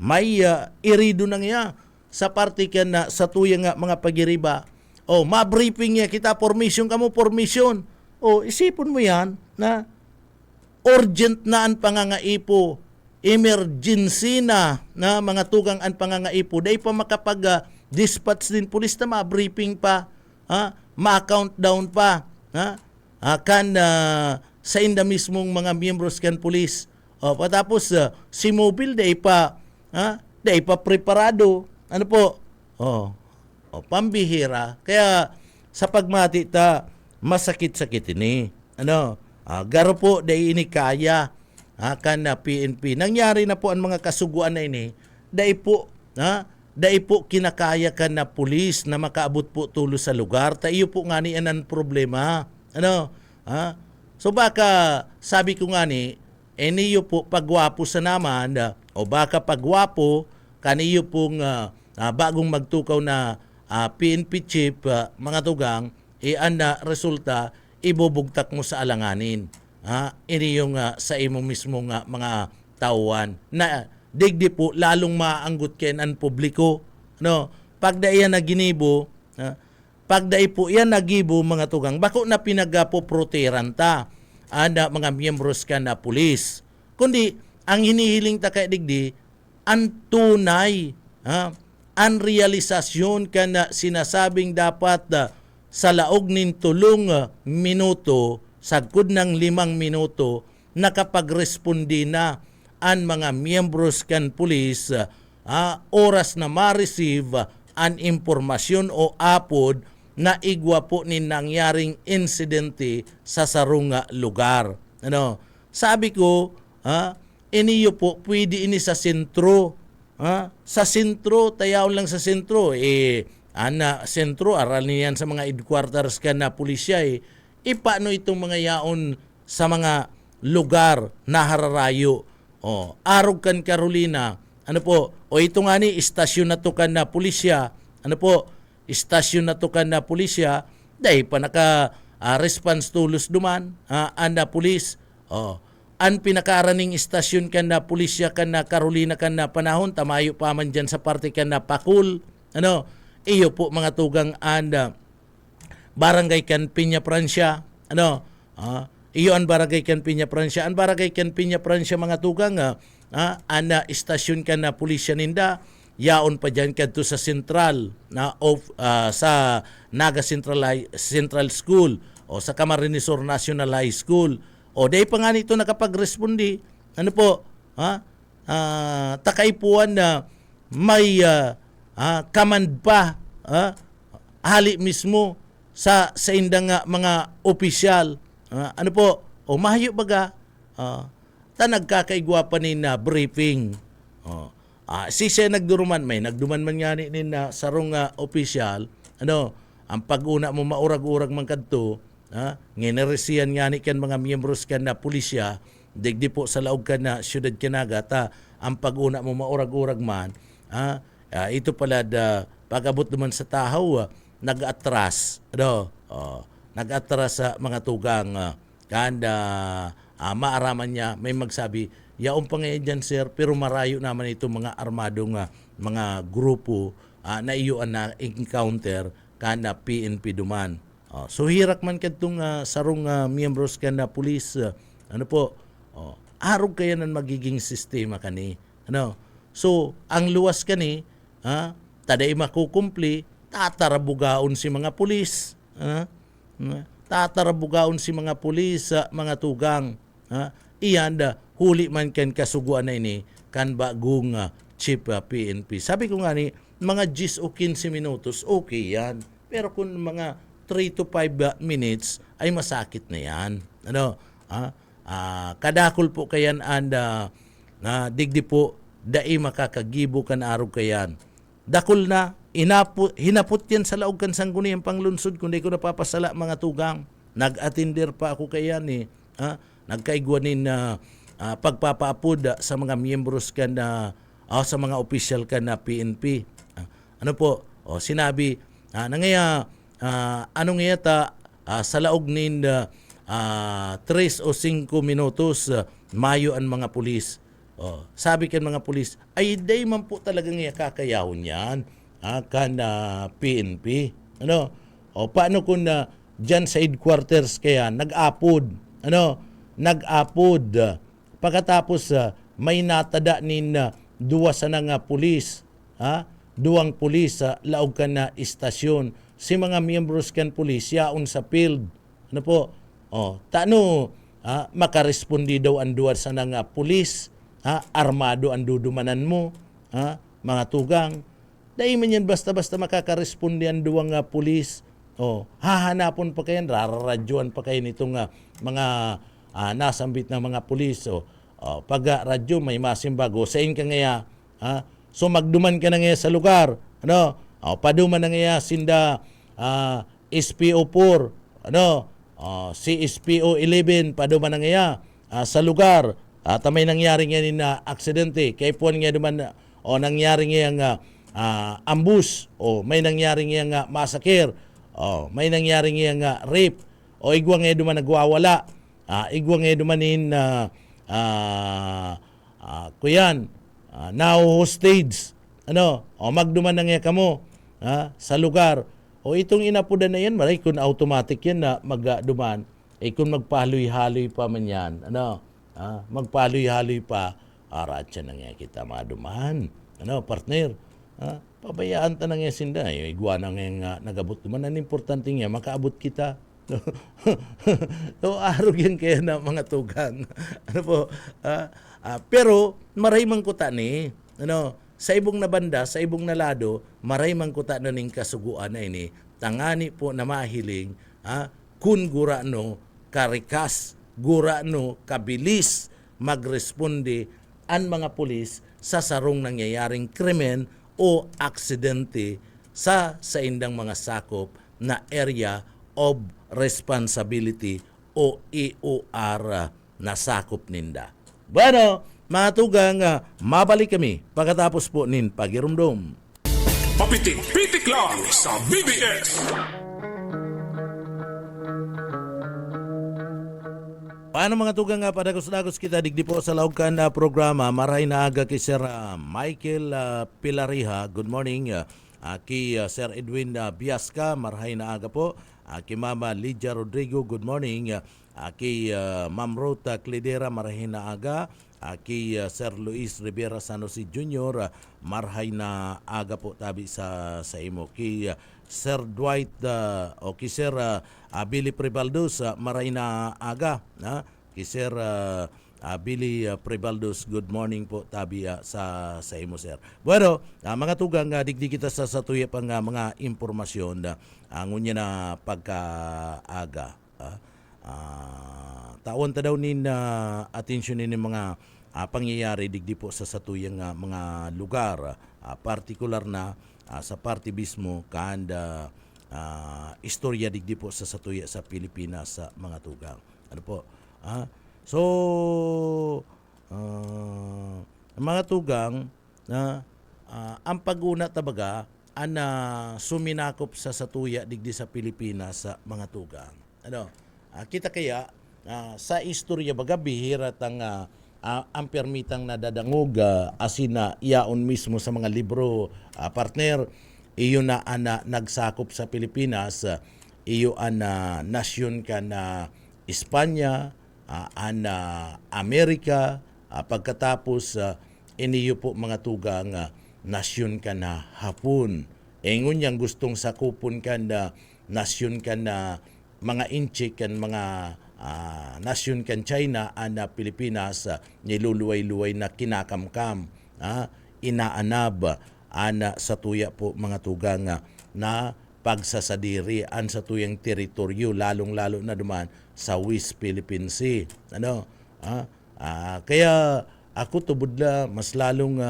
may irido na nga sa parte kan na sa tuyang mga pagiriba ma-briefing niya kita formation formation isipon mo yan na urgent na ang pangangaipo emergency na mga tugang ang pangangaipo dahil pa makapag-dispatch din pulis na ma-briefing pa ma-countdown pa sa inda mismong mga miyembros kan pulis patapos si mobile dahil pa preparado ano po pambihira kaya sa pagmati ta masakit-sakit ini garo po dahil ini kaya kan na PNP nangyari na po ang mga kasuguan na ini dahil po kinakaya kan na pulis na makaabot po tulo sa lugar tayo po nga ni ang problema so baka sabi ko nga ni niyo po pagwapo sa naman o baka pagwapo kaniyo pong bagong magtukaw na PNP chief mga tugang na resulta ibubugtak mo sa alanganin ini yung sa imo mismo mga tauhan na digdi po lalong maanggot ken ang publiko pagda iyan na ginibo pagda po iyan nagibo mga tugang bako na pinagapoproteran ta mga miyembros ka na pulis kundi ang hinihiling ta kay digdi ang tunay ang realisasyon ka na sinasabing dapat sa laog nin 3 minuto sagkod ng 5 minuto nakapagrespondi na ang mga miyembros kan pulis oras na ma-receive ang impormasyon o apod na igwa po ni nangyaring insidente sa sarong lugar. Sabi ko, iniyo po pwede ini sa sentro. Sa sentro, tayaw lang sa sentro. Sentro, aral niyan sa mga headquarters ka na pulisya. Paano itong mga yaon sa mga lugar na hararayo? Arog kan Carolina. Ito nga ni, istasyon na to kan na pulisya. Istasyon na to kan na pulisya. Dahil pa response tulos duman. Anda pulis. Ang pinakaraning istasyon kan na pulisya kan na Carolina kan na panahon. Tamayo pa man dyan sa parte kan na Pakul. Iyo po mga tugang anda. Barangay kan Piña Francia. Iyo ang barangay kan Piña Francia. Ang barangay kan Piña Francia mga tugang ana istasyon kan na pulisya ninda. Yaon pa dyan kadto sa Central sa Naga Central School o sa Camarines Sur National High School. Dahil pa nga nito nakapag-respondi. Takaipuan na may command pa hali mismo sa indang mga opisyal. Mahayo baga nagkakaigwa pa ni na briefing. Siya nagduruman nagduman man nga ni na sarong opisyal. Ang pag-una mo maurag-urag man kadto, ngineresiyan nga ni kan mga miyembros kan na pulisya, digdi po sa laog kan na syudad Kinaga, ang pag-una mo maurag-urag man, ito pala pag-abot naman sa tahaw, nag-atras. Nag-atras sa mga tugang, maaraman niya, may magsabi, yaong pa ngayon dyan sir, pero marayo naman ito mga armadong mga grupo na iyo na encounter kana PNP duman. So hirak man kadtong sarong miyembros kan na pulis, arog kaya ng magiging sistema kani. So ang luwas kani, taday makukumpli, tatarabugaon si mga pulis. Tatarabugaon si mga pulis, mga tugang. Iyan huli man kan kasuguan na ini kan bagong chief PNP. Sabi ko nga ni, mga 10 o 15 minutos, okay yan. Pero kung mga 3 to 5 minutes, ay masakit na yan. Kadakol po kayan digdi po, dai makakagibo kan arog kayan. Dakol na, hinapot yan sa laog kan sangguni ang panglunsod kundi ko napapasala mga tugang. Nag-attender pa ako kaya ni nagkaigwanin na pagpapaapod sa mga miyembros ka na sa mga opisyal ka na PNP. Ano po? Sinabi nangaya ano nga ta sa laog nin 3 o 5 minutos mayo ang mga pulis. Sabi kan mga pulis, ay day man po talagang kakayahon yan kan PNP. Ano? Paano kung dyan sa headquarters kaya nag-apod? Ano? Nag-apod. Pagkatapos may natada nin duwa sa nga pulis. Duwang pulis sa laog kan na istasyon. Si mga miyembros kan pulis yaon sa field. Ano po? Tano makarespondi daw ang duwa sa nga pulis. Armado ang dudumanan mo. Mga tugang. Dahil man yan basta-basta makakarespondi ang duwang pulis. Hahanapon pa kayo, rararadyoan pa kayo nitong mga nasambit na mga pulis. Pag radyo may masimbago, sa ka ngaya, so magduman ka na ngaya sa lugar. Ano? Paduman na ngaya sinda SPO4, ano? Si SPO 11, paduman na ngaya sa lugar. May nangyari nga na aksidente. Kaya po nga duman, nangyari nga ambush, may nangyari nga masakir, may nangyari nga rape, igwa nga duman nagwawala, igwa nga dumanin kuyan, now hostage, ano, magduman na nga kamo sa lugar, itong inapudan na yan, maray kung automatic yan na magduman, kung magpahaloy-haloy pa man yan, ano, magpahaloy-haloy pa, aratsa na nga kita maduman, ano, partner, pabayaan ta na nga sinda, igwa na nga nagabot duman, ang importante nga, makaabot kita. Arog yan kaya na mga tugang. Ano po? Pero maray man kuta ni, ano, sa ibong na banda, sa ibong na lado, maray man kuta na ning kasuguan na ini, tangani po na mahiling, kun gurano karikas, gurano kabilis magresponde ang mga pulis sa sarong nangyayaring krimen o aksidente sa indang mga sakop na area of responsibility o EOR na sakop ninda. Bueno, mga tugang, mabalik kami pagkatapos po nin pagirumdum. Papitik-pitik lang sa BBS. Paano mga tugang padagos-dagos kita digdi po sa laugkan na programa. Maray na aga kay Sir Michael Pilariha. Good morning. Kay Sir Edwin Biasca. Maray na aga po. Kay Mama Lydia Rodrigo. Good morning. Kay Ma'am Rota Cledera. Maray na aga. Kay Sir Luis Rivera Sanosi Jr. Maray na aga po tabi sa imo. Kay Sir Dwight o kay Sir Billy Prebaldos, maray na aga. Kay Sir Billy Prebaldos, good morning po tabi sa imo, Sir. Bueno, mga tugang, digdi kita sa tuya pang mga impormasyon ngunya na pagkaaga. Taon ta daw nin atensyon ni mga pangyayari digdi po sa satuyang mga lugar, partikular na sa party mismo kanda istorya digdi po sa satuya sa Pilipinas sa mga tugang. Ano po? So mga tugang ang paguna tabaga ana suminakop sa satuya digdi sa Pilipinas sa mga tugang. Ano? Kita kaya sa istorya baga bihira tang ang permitang nadadangog asina iyaon mismo sa mga libro, partner, iyo na ana nagsakop sa Pilipinas, iyo ana nasyon ka na Espanya, ana Amerika, pagkatapos iniyo po mga tugang nasyon ka na Hapon. Engon yang gustong sakupon ka na nasyon ka na mga inchik kan mga nasyon kan China ana Pilipinas niluluway-luway na kinakamkam inaanab ana sa tuya po mga tugang na pagsasadiri an sa tuyang teritoryo lalong-lalo na duman sa West Philippine Sea. Ano? Kaya ako tubod la mas lalong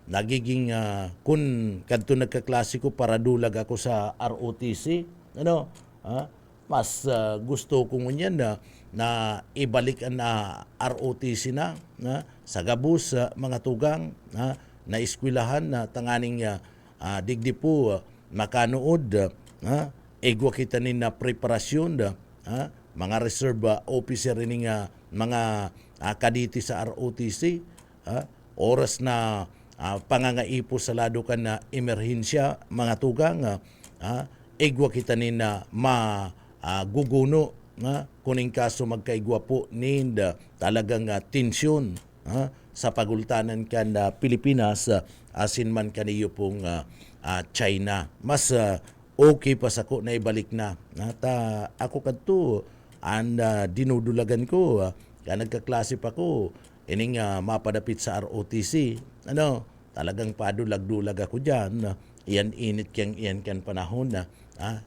nagiging kun kadto nagkaklase ko para dulag ako sa ROTC, mas gusto ko ngunyan na ibalik ang ROTC na sa gabus mga tugang na eskwelahan na tanganing digdi po makanood egwa kita nin na preparasyon mga reserve officer ning mga kaditi sa ROTC oras na pangangaipo sa lado kan na emerhensya mga tugang egwa kita nin na guguno kuning kaso magkaigwa po nin talagang tensyon sa pagultanan kan Pilipinas asin man kaniyo pong China. Mas okay pa sa ko na ibalik na. Ako kadto ang dinudulagan ko nagkaklase pa ko ining mapadapit sa ROTC. Talagang padulag-dulag ako diyan. Iyan init kyang iyan kan panahon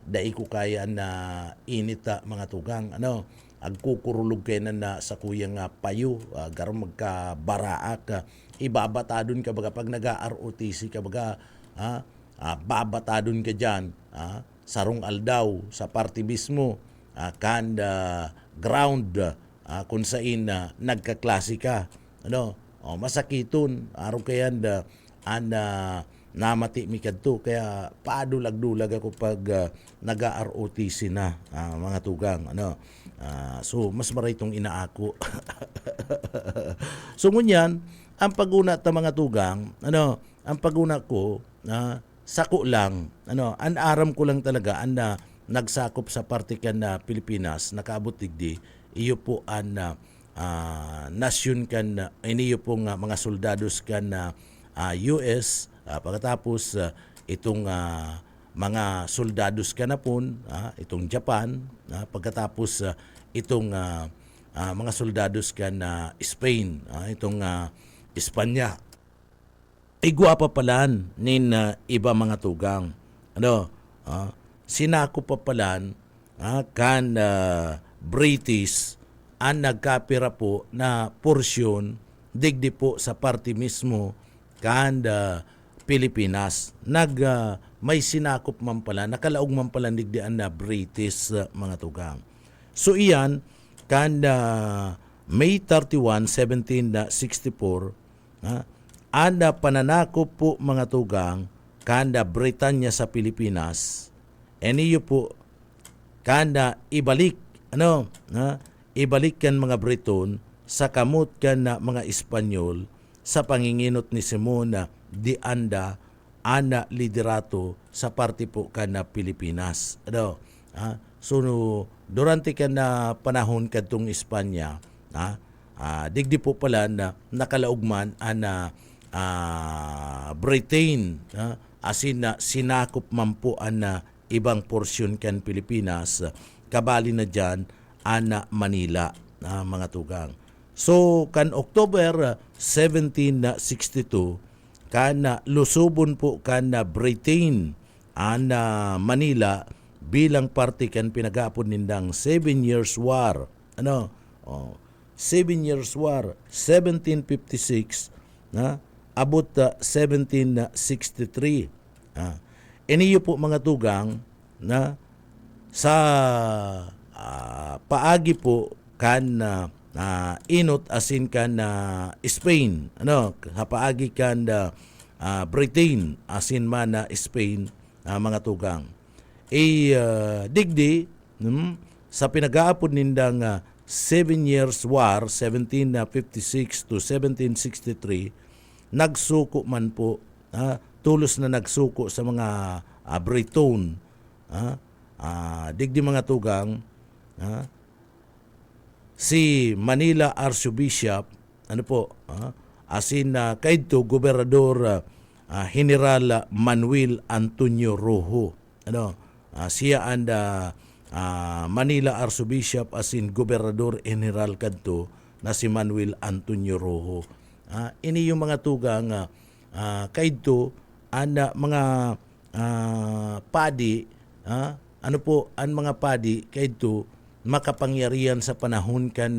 dai ko kaya na init mga tugang. Agkukurulog kayo na sa kuyang payo garam magkabaraak ibabatadon ka baga pag naga-ROTC ka baga babatadon ka dyan sarong aldaw sa party mismo ground kung saan nagkaklase ka masakiton araw kayan namati mi kadto kaya padulag-dulag ako pag naga-ROTC na mga tugang so mas maray itong inaako so ngunyan ang paguna ta mga tugang ang paguna ko sako lang an aram ko lang talaga nagsakop sa partikan na Pilipinas nakaabot digdi iyo po an nasyon kan iniyo pong mga soldados kan US pagkatapos itong mga soldados kanapon itong Japan pagkatapos itong mga soldados kan Spain itong Espanya igwa pa palan nin iba mga tugang sinako pa palan kan British ang nagkapira po na porsyon digdi po sa party mismo kan Pilipinas may sinakop man pala nakalaog man pala digdian na British mga tugang so iyan kan May 31, 1764 anda pananakop po mga tugang kanda Britanya sa Pilipinas eniyo po kanda ibalik ibalik kan mga Briton sa kamot kan na mga Espanyol sa panginginot ni Simona di anda ana liderato sa parte po kan na Pilipinas so durante kan na panahon kadtong Espanya digdi po pala na nakalaugman ana Britain asin na sinakop man po ana ibang porsyon kan Pilipinas kabali na dyan ana Manila mga tugang so kan October 1762 kan lusubon po kan Britain ana Manila bilang parte kan pinagapon nindang 7 Years War 7 Years War 1756 abot 1763 iniyo po mga tugang sa paagi po kan inot asin kan Spain sa paagi kan Britain asin man na Spain mga tugang digdi sa pinag-aapod nindang 7 Years War 1756 to 1763 nagsuko man po tulos na nagsuko sa mga Briton digdi mga tugang si Manila Archbishop asin kaidto Gobernador General Manuel Antonio Rojo siya ang Manila Archbishop asin Gobernador General kadto na si Manuel Antonio Rojo ini yung mga tugang kaidto ang mga padi ang mga padi kaidto makapangyarihan sa panahon kan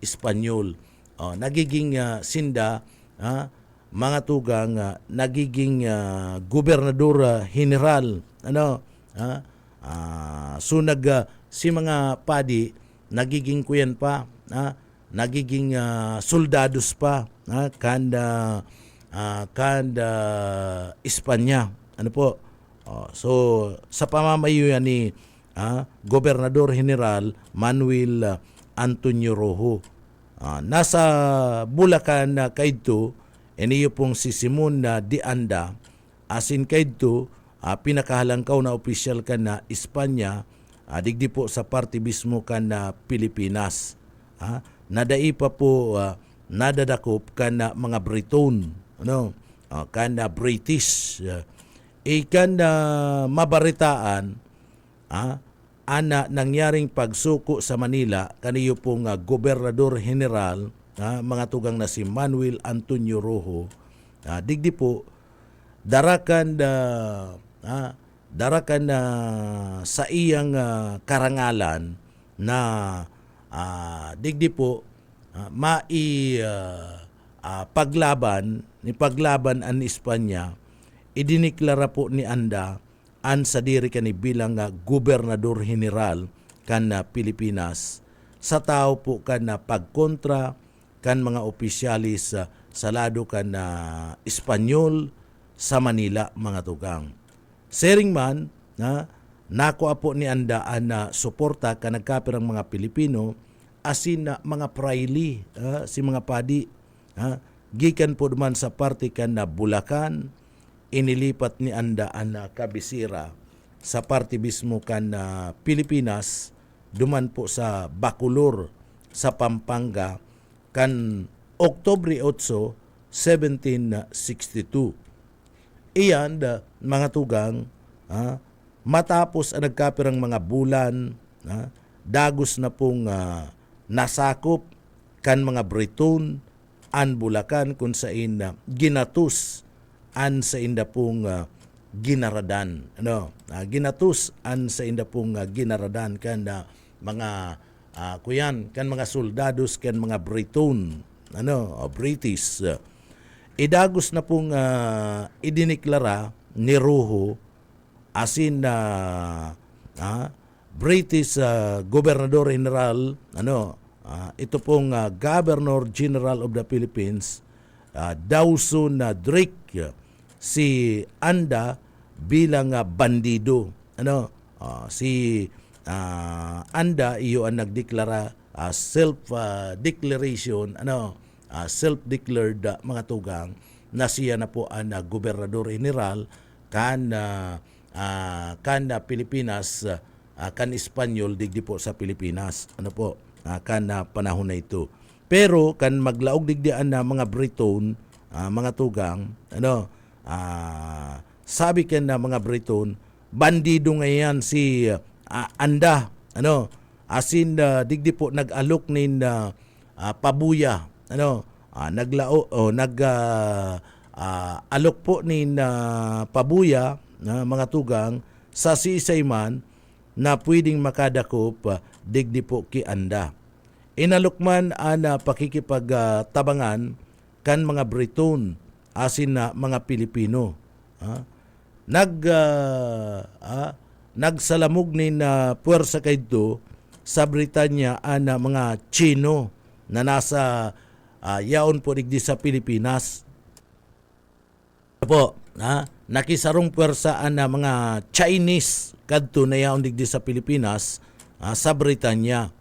Espanyol nagiging sinda mga tugang nagiging gobernador general, si mga padi nagiging kuyan pa, nagiging soldados pa, kanda Espanya. Ano po? So sa pamamayuyan ni Gobernador General Manuel Antonio Rojo. Nasa Bulacan na kaidto, iniyo pong si Simon de Anda, asin kaidto, pinakahalangkaw na opisyal ka na Espanya, digdi po sa party mismo ka na Pilipinas. Nadai pa po nadadakop ka na mga Briton, ka na British. Ikan na mabaritaan, ana nangyaring pagsuko sa Manila kaniyo pong Gobernador General, mga tugang na si Manuel Antonio Rojo, digdi po darakan sa iyang karangalan na digdi po paglaban ang Espanya. Idiniklara po ni Anda an sa diri kani bilang Gobernador General kan Pilipinas sa tao po kan pagkontra kan mga opisyalis sa lado kan Espanyol sa Manila, mga tugang. Sering man nakuha po ni Anda an suporta kan nagkapirang mga Pilipino asin mga praili, si mga padi, gikan po duman sa parte kan Bulacan. Inilipat ni Anda ang kabisira sa parte mismo kan Pilipinas, duman po sa Bacolor sa Pampanga kan Oktubre 8, 1762. Iyan mga tugang, matapos ang nagkapirang mga bulan, dagos na pong nasakop kan mga Briton an Bulacan kung sain ginatus an sa inda pong ginaradan. Ginatus an sa inda pong ginaradan kan mga kuyan, kan mga soldados, kan mga Briton, British. Idagos na pong idiniklara ni Rojo asin British Gobernador General, ito pong Governor General of the Philippines, Dawson Drake, si Anda bilang bandido. Si Anda iyo ang nagdeklara, self-declaration, self-declared mga tugang na siya na po ang Gobernador General kan Pilipinas, kan Espanyol digdi po sa Pilipinas. Kan panahon na ito. Pero kan maglaog digdian na mga Briton, mga tugang, sabi kan na mga Briton, bandido ngayon si Anda, asin digdi po nag-alok nin pabuya, alok po nin pabuya, mga tugang, sa sisayman na pwedeng makadakop digdi po ki Anda. Inalukman ana pakikipagtabangan kan mga Briton asin na mga Pilipino. Nagsalamog ni na puwersa kayto sa Britanya ana mga Chino na nasa yaon po digdi sa Pilipinas. Po, nakisarong puwersa ana mga Chinese kadto na yaon digdi sa Pilipinas, sa Britanya.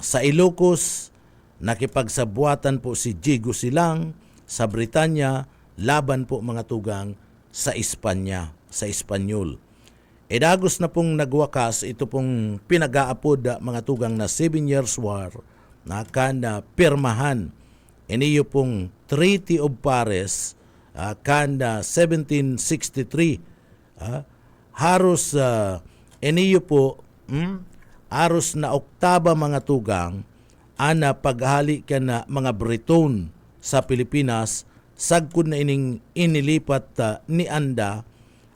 Sa Ilocos, nakipagsabuatan po si Diego Silang sa Britanya, laban po mga tugang sa Espanya, sa Espanyol. Dagos na pong nagwakas ito pong pinag-aapod mga tugang na 7 Years War na kanda pirmahan. Iniyo pong Treaty of Paris, kanda 1763. Haros iniyo po aros na oktaba mga tugang ana paghali ka na mga Briton sa Pilipinas, sagkod na ining inilipat ni Anda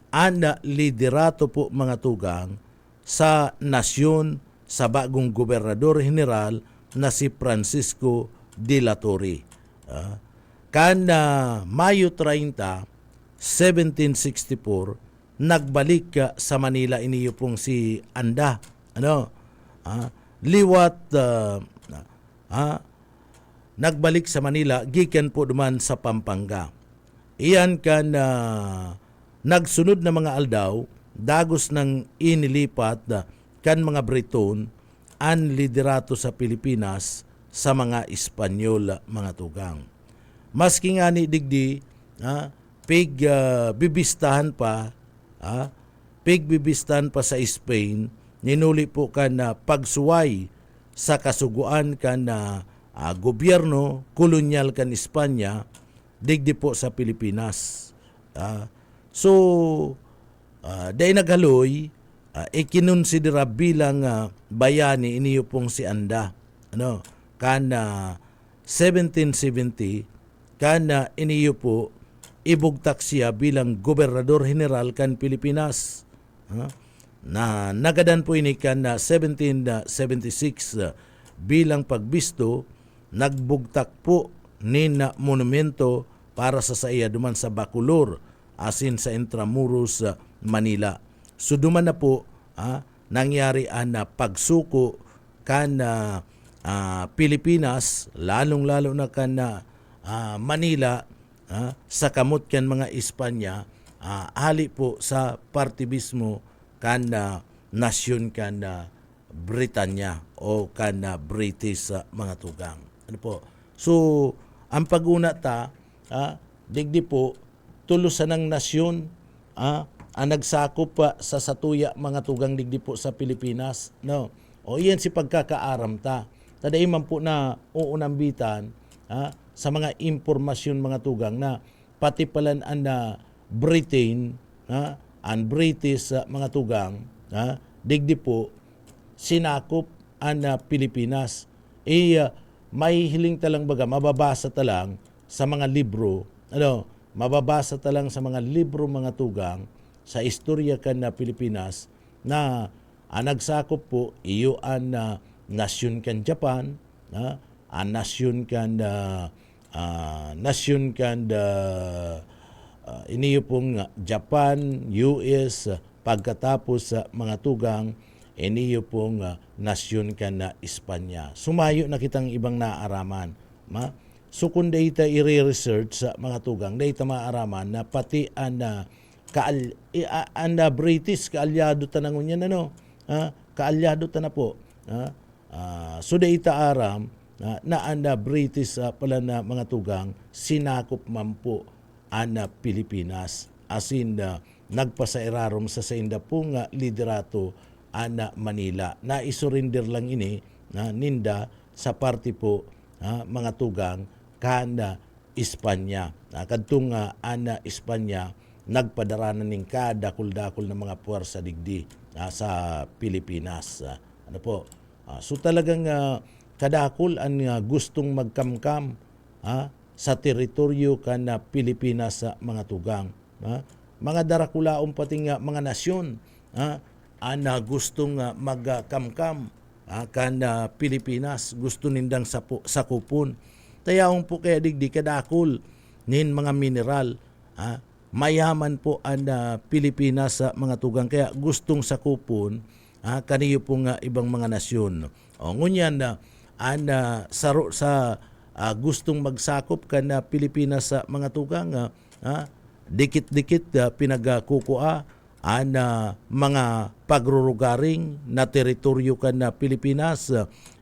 ana liderato po mga tugang sa nasyon sa bagong Gobernador General na si Francisco de la Torre. kan Mayo 30, 1764 nagbalik sa Manila iniyo pong si Anda. Liwat nagbalik sa Manila gikan po duman sa Pampanga. Iyan kan nagsunod na mga aldaw dagos ng inilipat kan mga Briton ang liderato sa Pilipinas sa mga Espanyol mga tugang. Maski nga ni digdi bibistahan pa sa Spain, ninuli po kan pagsuway sa kasuguan kan gobyerno kolonyal kan Espanya digdi po sa Pilipinas. Dahil naghaloy, ikinonsidera bilang bayani iniyo pong si Anda. Kan 1770 kan iniyo po ibugtak siya bilang Gobernador General kan Pilipinas. Na nagadan po ini kan 1776 bilang pagbisto, nagbugtak po nin monumento para sa iya duman sa Bacolor asin sa Intramuros, Manila. So duman na po nangyari ang pagsuko kan Pilipinas, lalong-lalo na kan Manila, sa kamot kan mga Espanya, hali po sa partibismo kan nasyon kan Britanya o kan British mga tugang. Ano po? So, ang pag-una digdi po, tulusan ng nasyon, ang nagsakop pa sa satuya mga tugang digdi po sa Pilipinas. No? O iyan si pagkakaaram ta. Taday man po na uunambitan sa mga impormasyon mga tugang na pati palan ang Britain, ang British mga tugang, digdi po, sinakop ang Pilipinas. May hiling talang baga, mababasa talang sa mga libro, mababasa talang sa mga libro mga tugang sa istorya kan na Pilipinas na nagsakop po iyo ang nasyon kan Japan, ang nasyon kan iniyo pong Japan, US, pagkatapos sa mga tugang iniyo pong nasyon kan na Espanya. Sumayo na kitang ibang naaraman. So kung data i-research sa mga tugang, data maaraman na pati ang British kaalyado tanangon yan kaalyado ta na po. So data aram na ang British pala na mga tugang sinakop man po ang Pilipinas. Asin nagpasairarom sa inda pong liderato ang Manila. Naisurrender lang ini ninda sa party po mga tugang kan Espanya. Kadtong Espanya nagpadaranan ning kadakul-dakul na mga puwersa digdi sa Pilipinas. Ano po? So talagang kadakul ang gustong magkamkam sa teritoryo kan Pilipinas sa mga tugang. Mga darakulaon pati mga nasyon ang gustong magkamkam kan Pilipinas, gusto nindang sakupon. Tayaong po kaya digdi kadakul nin mga mineral. Mayaman po ang Pilipinas sa mga tugang, kaya gustong sakupon kaniyo pong ibang mga nasyon. Ngunyan sa gustong magsakop kan Pilipinas sa mga tugang, dikit-dikit pinagkukua ang mga pagrurugaring na teritoryo kan Pilipinas,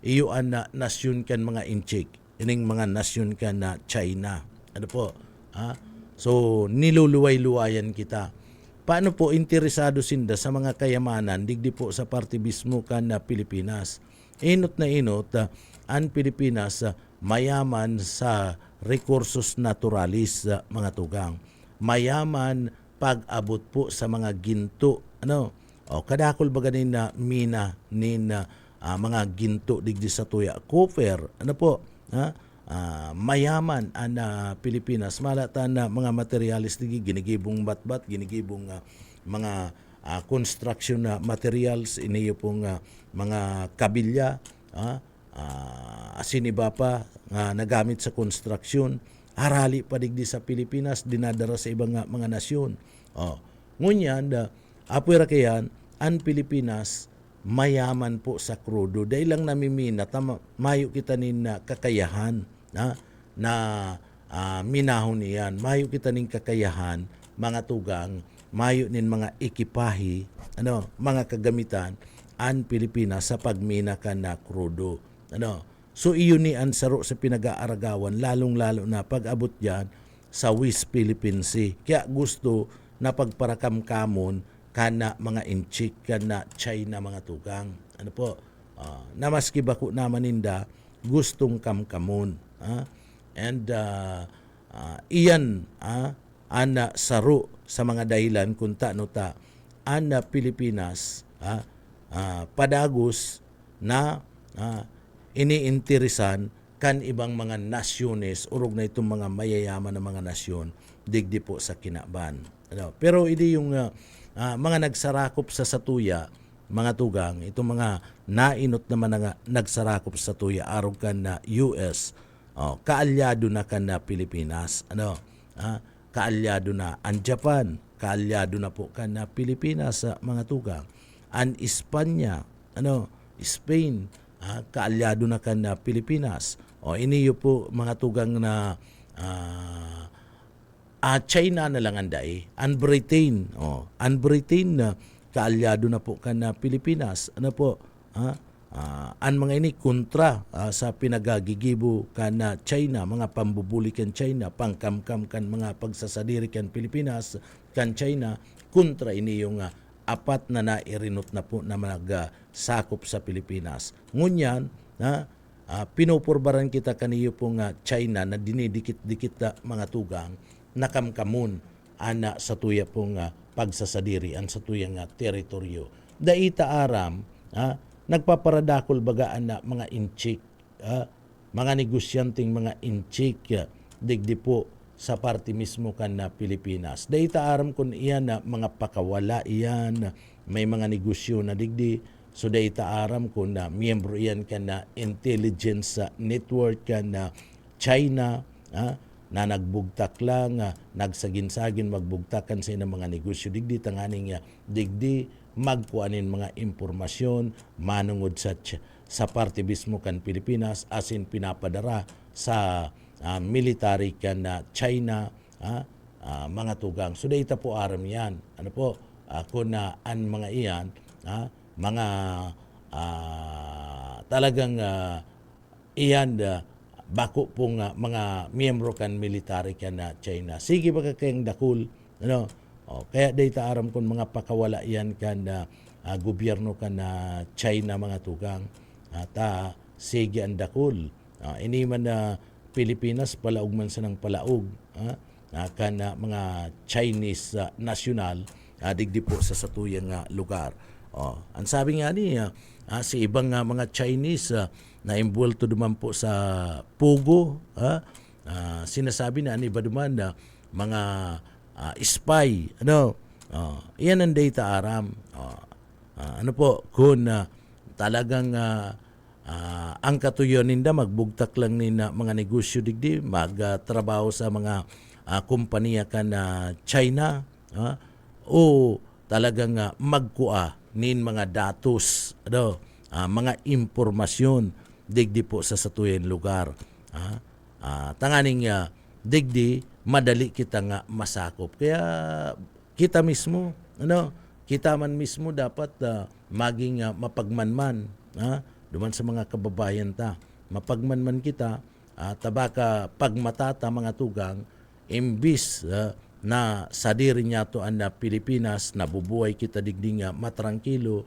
iyo ang nasyon kan mga Inchik, ining mga nasyon kan China. Ano po? So niluluway-luwayan kita. Paano po interesado sinda sa mga kayamanan digdi po sa partibismo kan Pilipinas? Inot na inot ang Pilipinas mayaman sa rekursos naturalis mga tugang. Mayaman pag-abot po sa mga ginto. Kadakol ba ganin na mina nin mga ginto digdi sa tuya. Copper, mayaman ang Pilipinas. Malatan na mga materialis digdi, ginigibong batbat, ginigibong mga construction materials, iniyo pong mga kabilya, asin iba pa nagamit sa construction, arali pa digdi sa Pilipinas, dinadara sa ibang mga nasyon. Ngunyan, apoy ra kayan, ang Pilipinas, mayaman po sa krudo. Dahil lang namimina, mayo kita nin kakayahan na minahon niyan. Mayo kita nin kakayahan, mga tugang, mayo nin mga ekipahi, mga kagamitan, ang Pilipinas sa pagmina ka na krudo. So iyon ni ang saro sa pinag-aaragawan, lalong-lalo na pag-abot dyan sa West Philippine Sea. Kaya gusto na pagparakamkamon kana mga inchik kana China mga tugang. Na maski bako naman ninda gustong kamkamon. And iyan ana saro sa mga dahilan kung ta ana Pilipinas padagos na iniinteresan kan ibang mga nasyones urog na itong mga mayayaman na mga nasyon digdi po sa kinaban. Pero hindi yung mga nagsarakop sa satuya, mga tugang, itong mga nainot naman na nagsarakop sa satuya, arog kan na US, kaalyado na kan na Pilipinas, kaalyado na ang Japan, kaalyado na po kan na Pilipinas, mga tugang, ang Espanya, Spain, kaalyado na kan na Pilipinas. Iniyo po mga tugang na China na lang anday, ang Britain, na kaalyado na po kan na Pilipinas. Ang mga ini kontra sa pinagagigibo kan na China, mga pambubuli kan China, pangkamkam kan mga pagsasadiri kan Pilipinas, kan China, kontra ini yung apat na nairinot na po na sakop sa Pilipinas. Ngunyan, pinupurbaran kita kaniyo po nga China na dinidikit-dikit mga tugang, nakamkamun ana sa tuya pong pagsasadiri an sa tuya nga teritoryo. Daita aram, nagpaparadakol bagaan na mga inchik, mga negosyanteng mga inchik, digdi po sa parte mismo kan na Pilipinas. Daita aram kun iyan na mga pakawala iyan, may mga negosyo na digdi, so daita aram kun na miyembro iyan kan na intelligence network kan na China, na nagbugtak lang, nagsagin-sagin magbugtakan sa inang mga negosyo digdi tanganing digdi magkuanin mga impormasyon manungod sa parte mismo kan Pilipinas asin pinapadara sa military kan na China, mga tugang. So data po aram yan. Kung an mga iyan, mga talagang iyan bako pong mga miyembro kan military kan na China. Sige ba kayong dakul? Kaya data aram kung mga pakawala yan kan gobyerno kan na China mga tugang. Sige ang dakul. Ini man na Pilipinas palaog man sa ng palaog. Kan mga Chinese national digdi po sa satuyang lugar. Ang sabi nga ni sa ibang mga Chinese na involved duman po sa Pugo, sinasabi na iba duman na mga spy, iyan ang data aram. Kung talagang ang katuyon ninda magbugtak lang nina mga negosyo digdi, magtrabaho sa mga kompanya kan na China, o talagang magkua nin mga datos, mga impormasyon digdi po sa satuyen lugar. Tanganing digdi madali kita nga masakop. Kaya kita mismo, kita man mismo dapat maging mapagmanman, duman sa mga kababayan ta. Mapagmanman kita, tabaka pagmatata mga tugang, imbis na sadiri niya to ang Pilipinas, nabubuhay kita digdi nga matrangkilo,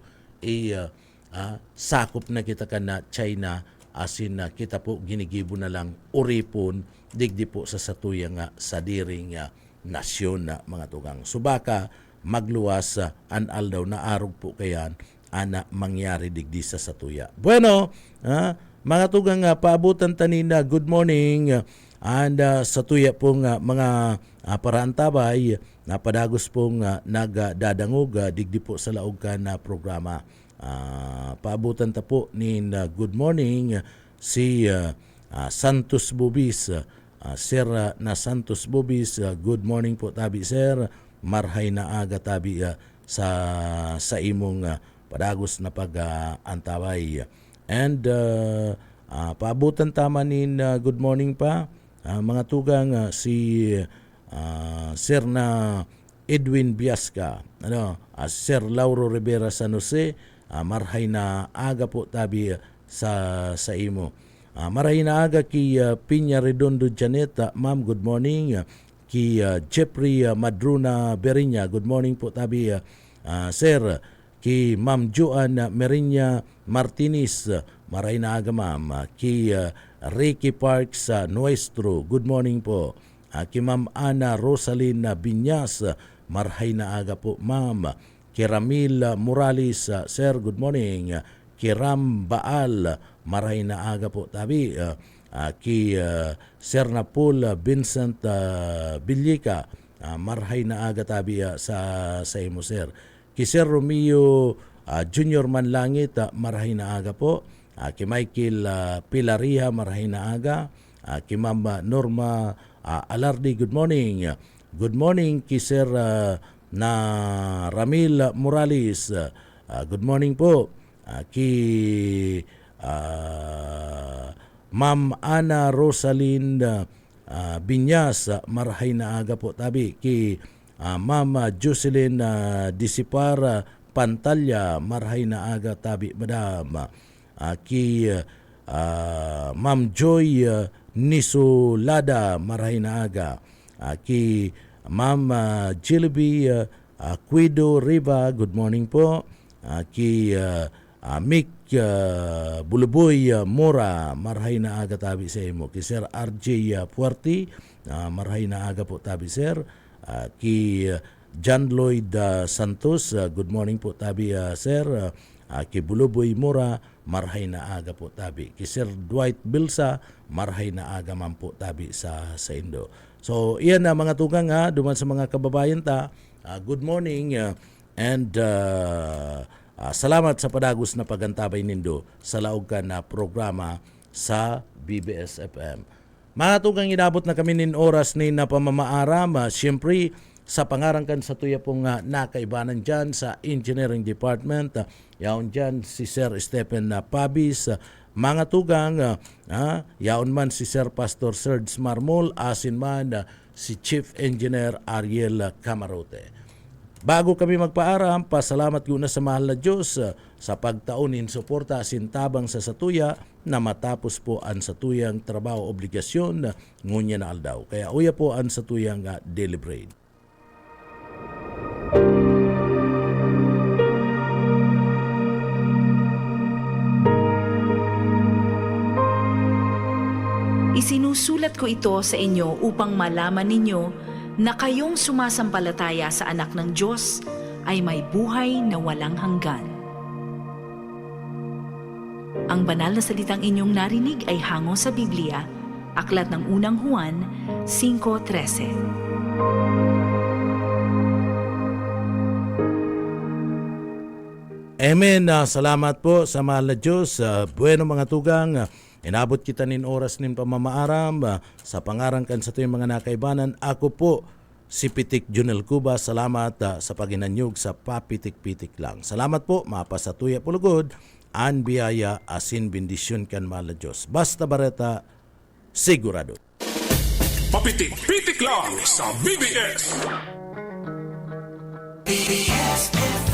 sakop na kita ka na China, asin na kita po ginigibo na lang uripon digdi po sa satuyang sadiring nasyon na mga tugang. Subaka magluwas an aldaw na arog po kayan ana mangyari digdi sa satuya. Bueno, mga tugang paabutan tanina, good morning. And satuya pong mga paraantabay na padagos pong nagdadangog digdi po sa laog ka na programa. Paabutan ta po ni good morning si Santos Bubis Sir na Santos Bubis, good morning po tabi sir. Marhay na aga tabi sa imong padagos na pag-antaway. And paabutan tama nin good morning pa mga tugang si Sir na Edwin Biasca, Sir Lauro Rivera San Jose, marhay na aga po tabi sa imo. Marhay na aga ki Piña Redondo Janet, ma'am, good morning. Ki Jeffrey Madruna Berinya, good morning po tabi sir. Ki Ma'am Joan Merinya Martinez, maray na aga ma'am. Ki Ricky Parks Nuestro, good morning po. Ki Ma'am Ana Rosalina Binyas, marhay na aga po ma'am. Ki Ramil Morales, sir, good morning. Ki Ram Baal, maray na aga po tabi. Ki Sir Napol Vincent Villika, marhay na aga tabi sa imo sir. Ki Sir Romeo Junior Manlangit, marhay na aga po. Ki Michael Pilaria, marhay na aga. Ki Ma'am Norma Alardi, good morning. Good morning ki Sir na Ramil Morales, good morning po. Ki Ma'am Ana Rosalind Binyas, marhay na aga po tabi. Ki Ma'am Jocelyn Disipar Pantalya, marhay na aga tabi madam. Ki Ma'am Joy Nisulada, marhay na aga. Ki Ma'am Jilby Quido Riva, good morning po. Ki Mick Buluboy Mora, marhay na aga tabi sa imo. Ki Sir RJ Puerti, marhay na aga po tabi sir. Ki John Lloyd Santos, good morning po tabi sir. Ki Buluboy Mora, marhay na aga po tabi. Ki Sir Dwight Bilsa, marhay na aga man po tabi sa Indo. So iyan na mga tugang duman sa mga kababayan ta. Good morning and salamat sa padagos na pagantabay nindo sa laog ka na programa sa BBS FM. Mga tugang, inabot na kami nin oras ni na pamamaaram. Siyempre, sa pangarangkan sa tuya pong nakaibanan dyan sa Engineering Department, yaon dyan si Sir Stephen Pabis. Mga tugang, yaon man si Sir Pastor Serge Marmol, asin man si Chief Engineer Ariel Camarote. Bago kami magpaaram, pasalamat ko na sa mahal na Diyos sa pagtaunin suporta sintabang sa satuya na matapos po ang satuyang trabaho obligasyon ngunya na aldaw. Kaya uya po ang satuyang daily bread. Isinusulat ko ito sa inyo upang malaman ninyo na kayong sumasampalataya sa anak ng Diyos ay may buhay na walang hanggan. Ang banal na salitang inyong narinig ay hango sa Biblia, aklat ng unang Juan 5:13. Amen. Salamat po sa mahal na Diyos. Bueno mga tugang, inabot kita nin oras nin pamamaaram sa pangarangkan sa tuyong mga nakaibanan. Ako po si Pitik Junel Cuba. Salamat sa paginanyog sa papitik-pitik lang. Salamat po, mapasatuya pulugod. An biyaya asin bendisyon kan mahal na Diyos. Basta Bareta, sigurado. Papitik-pitik lang sa BBS. BBS FM.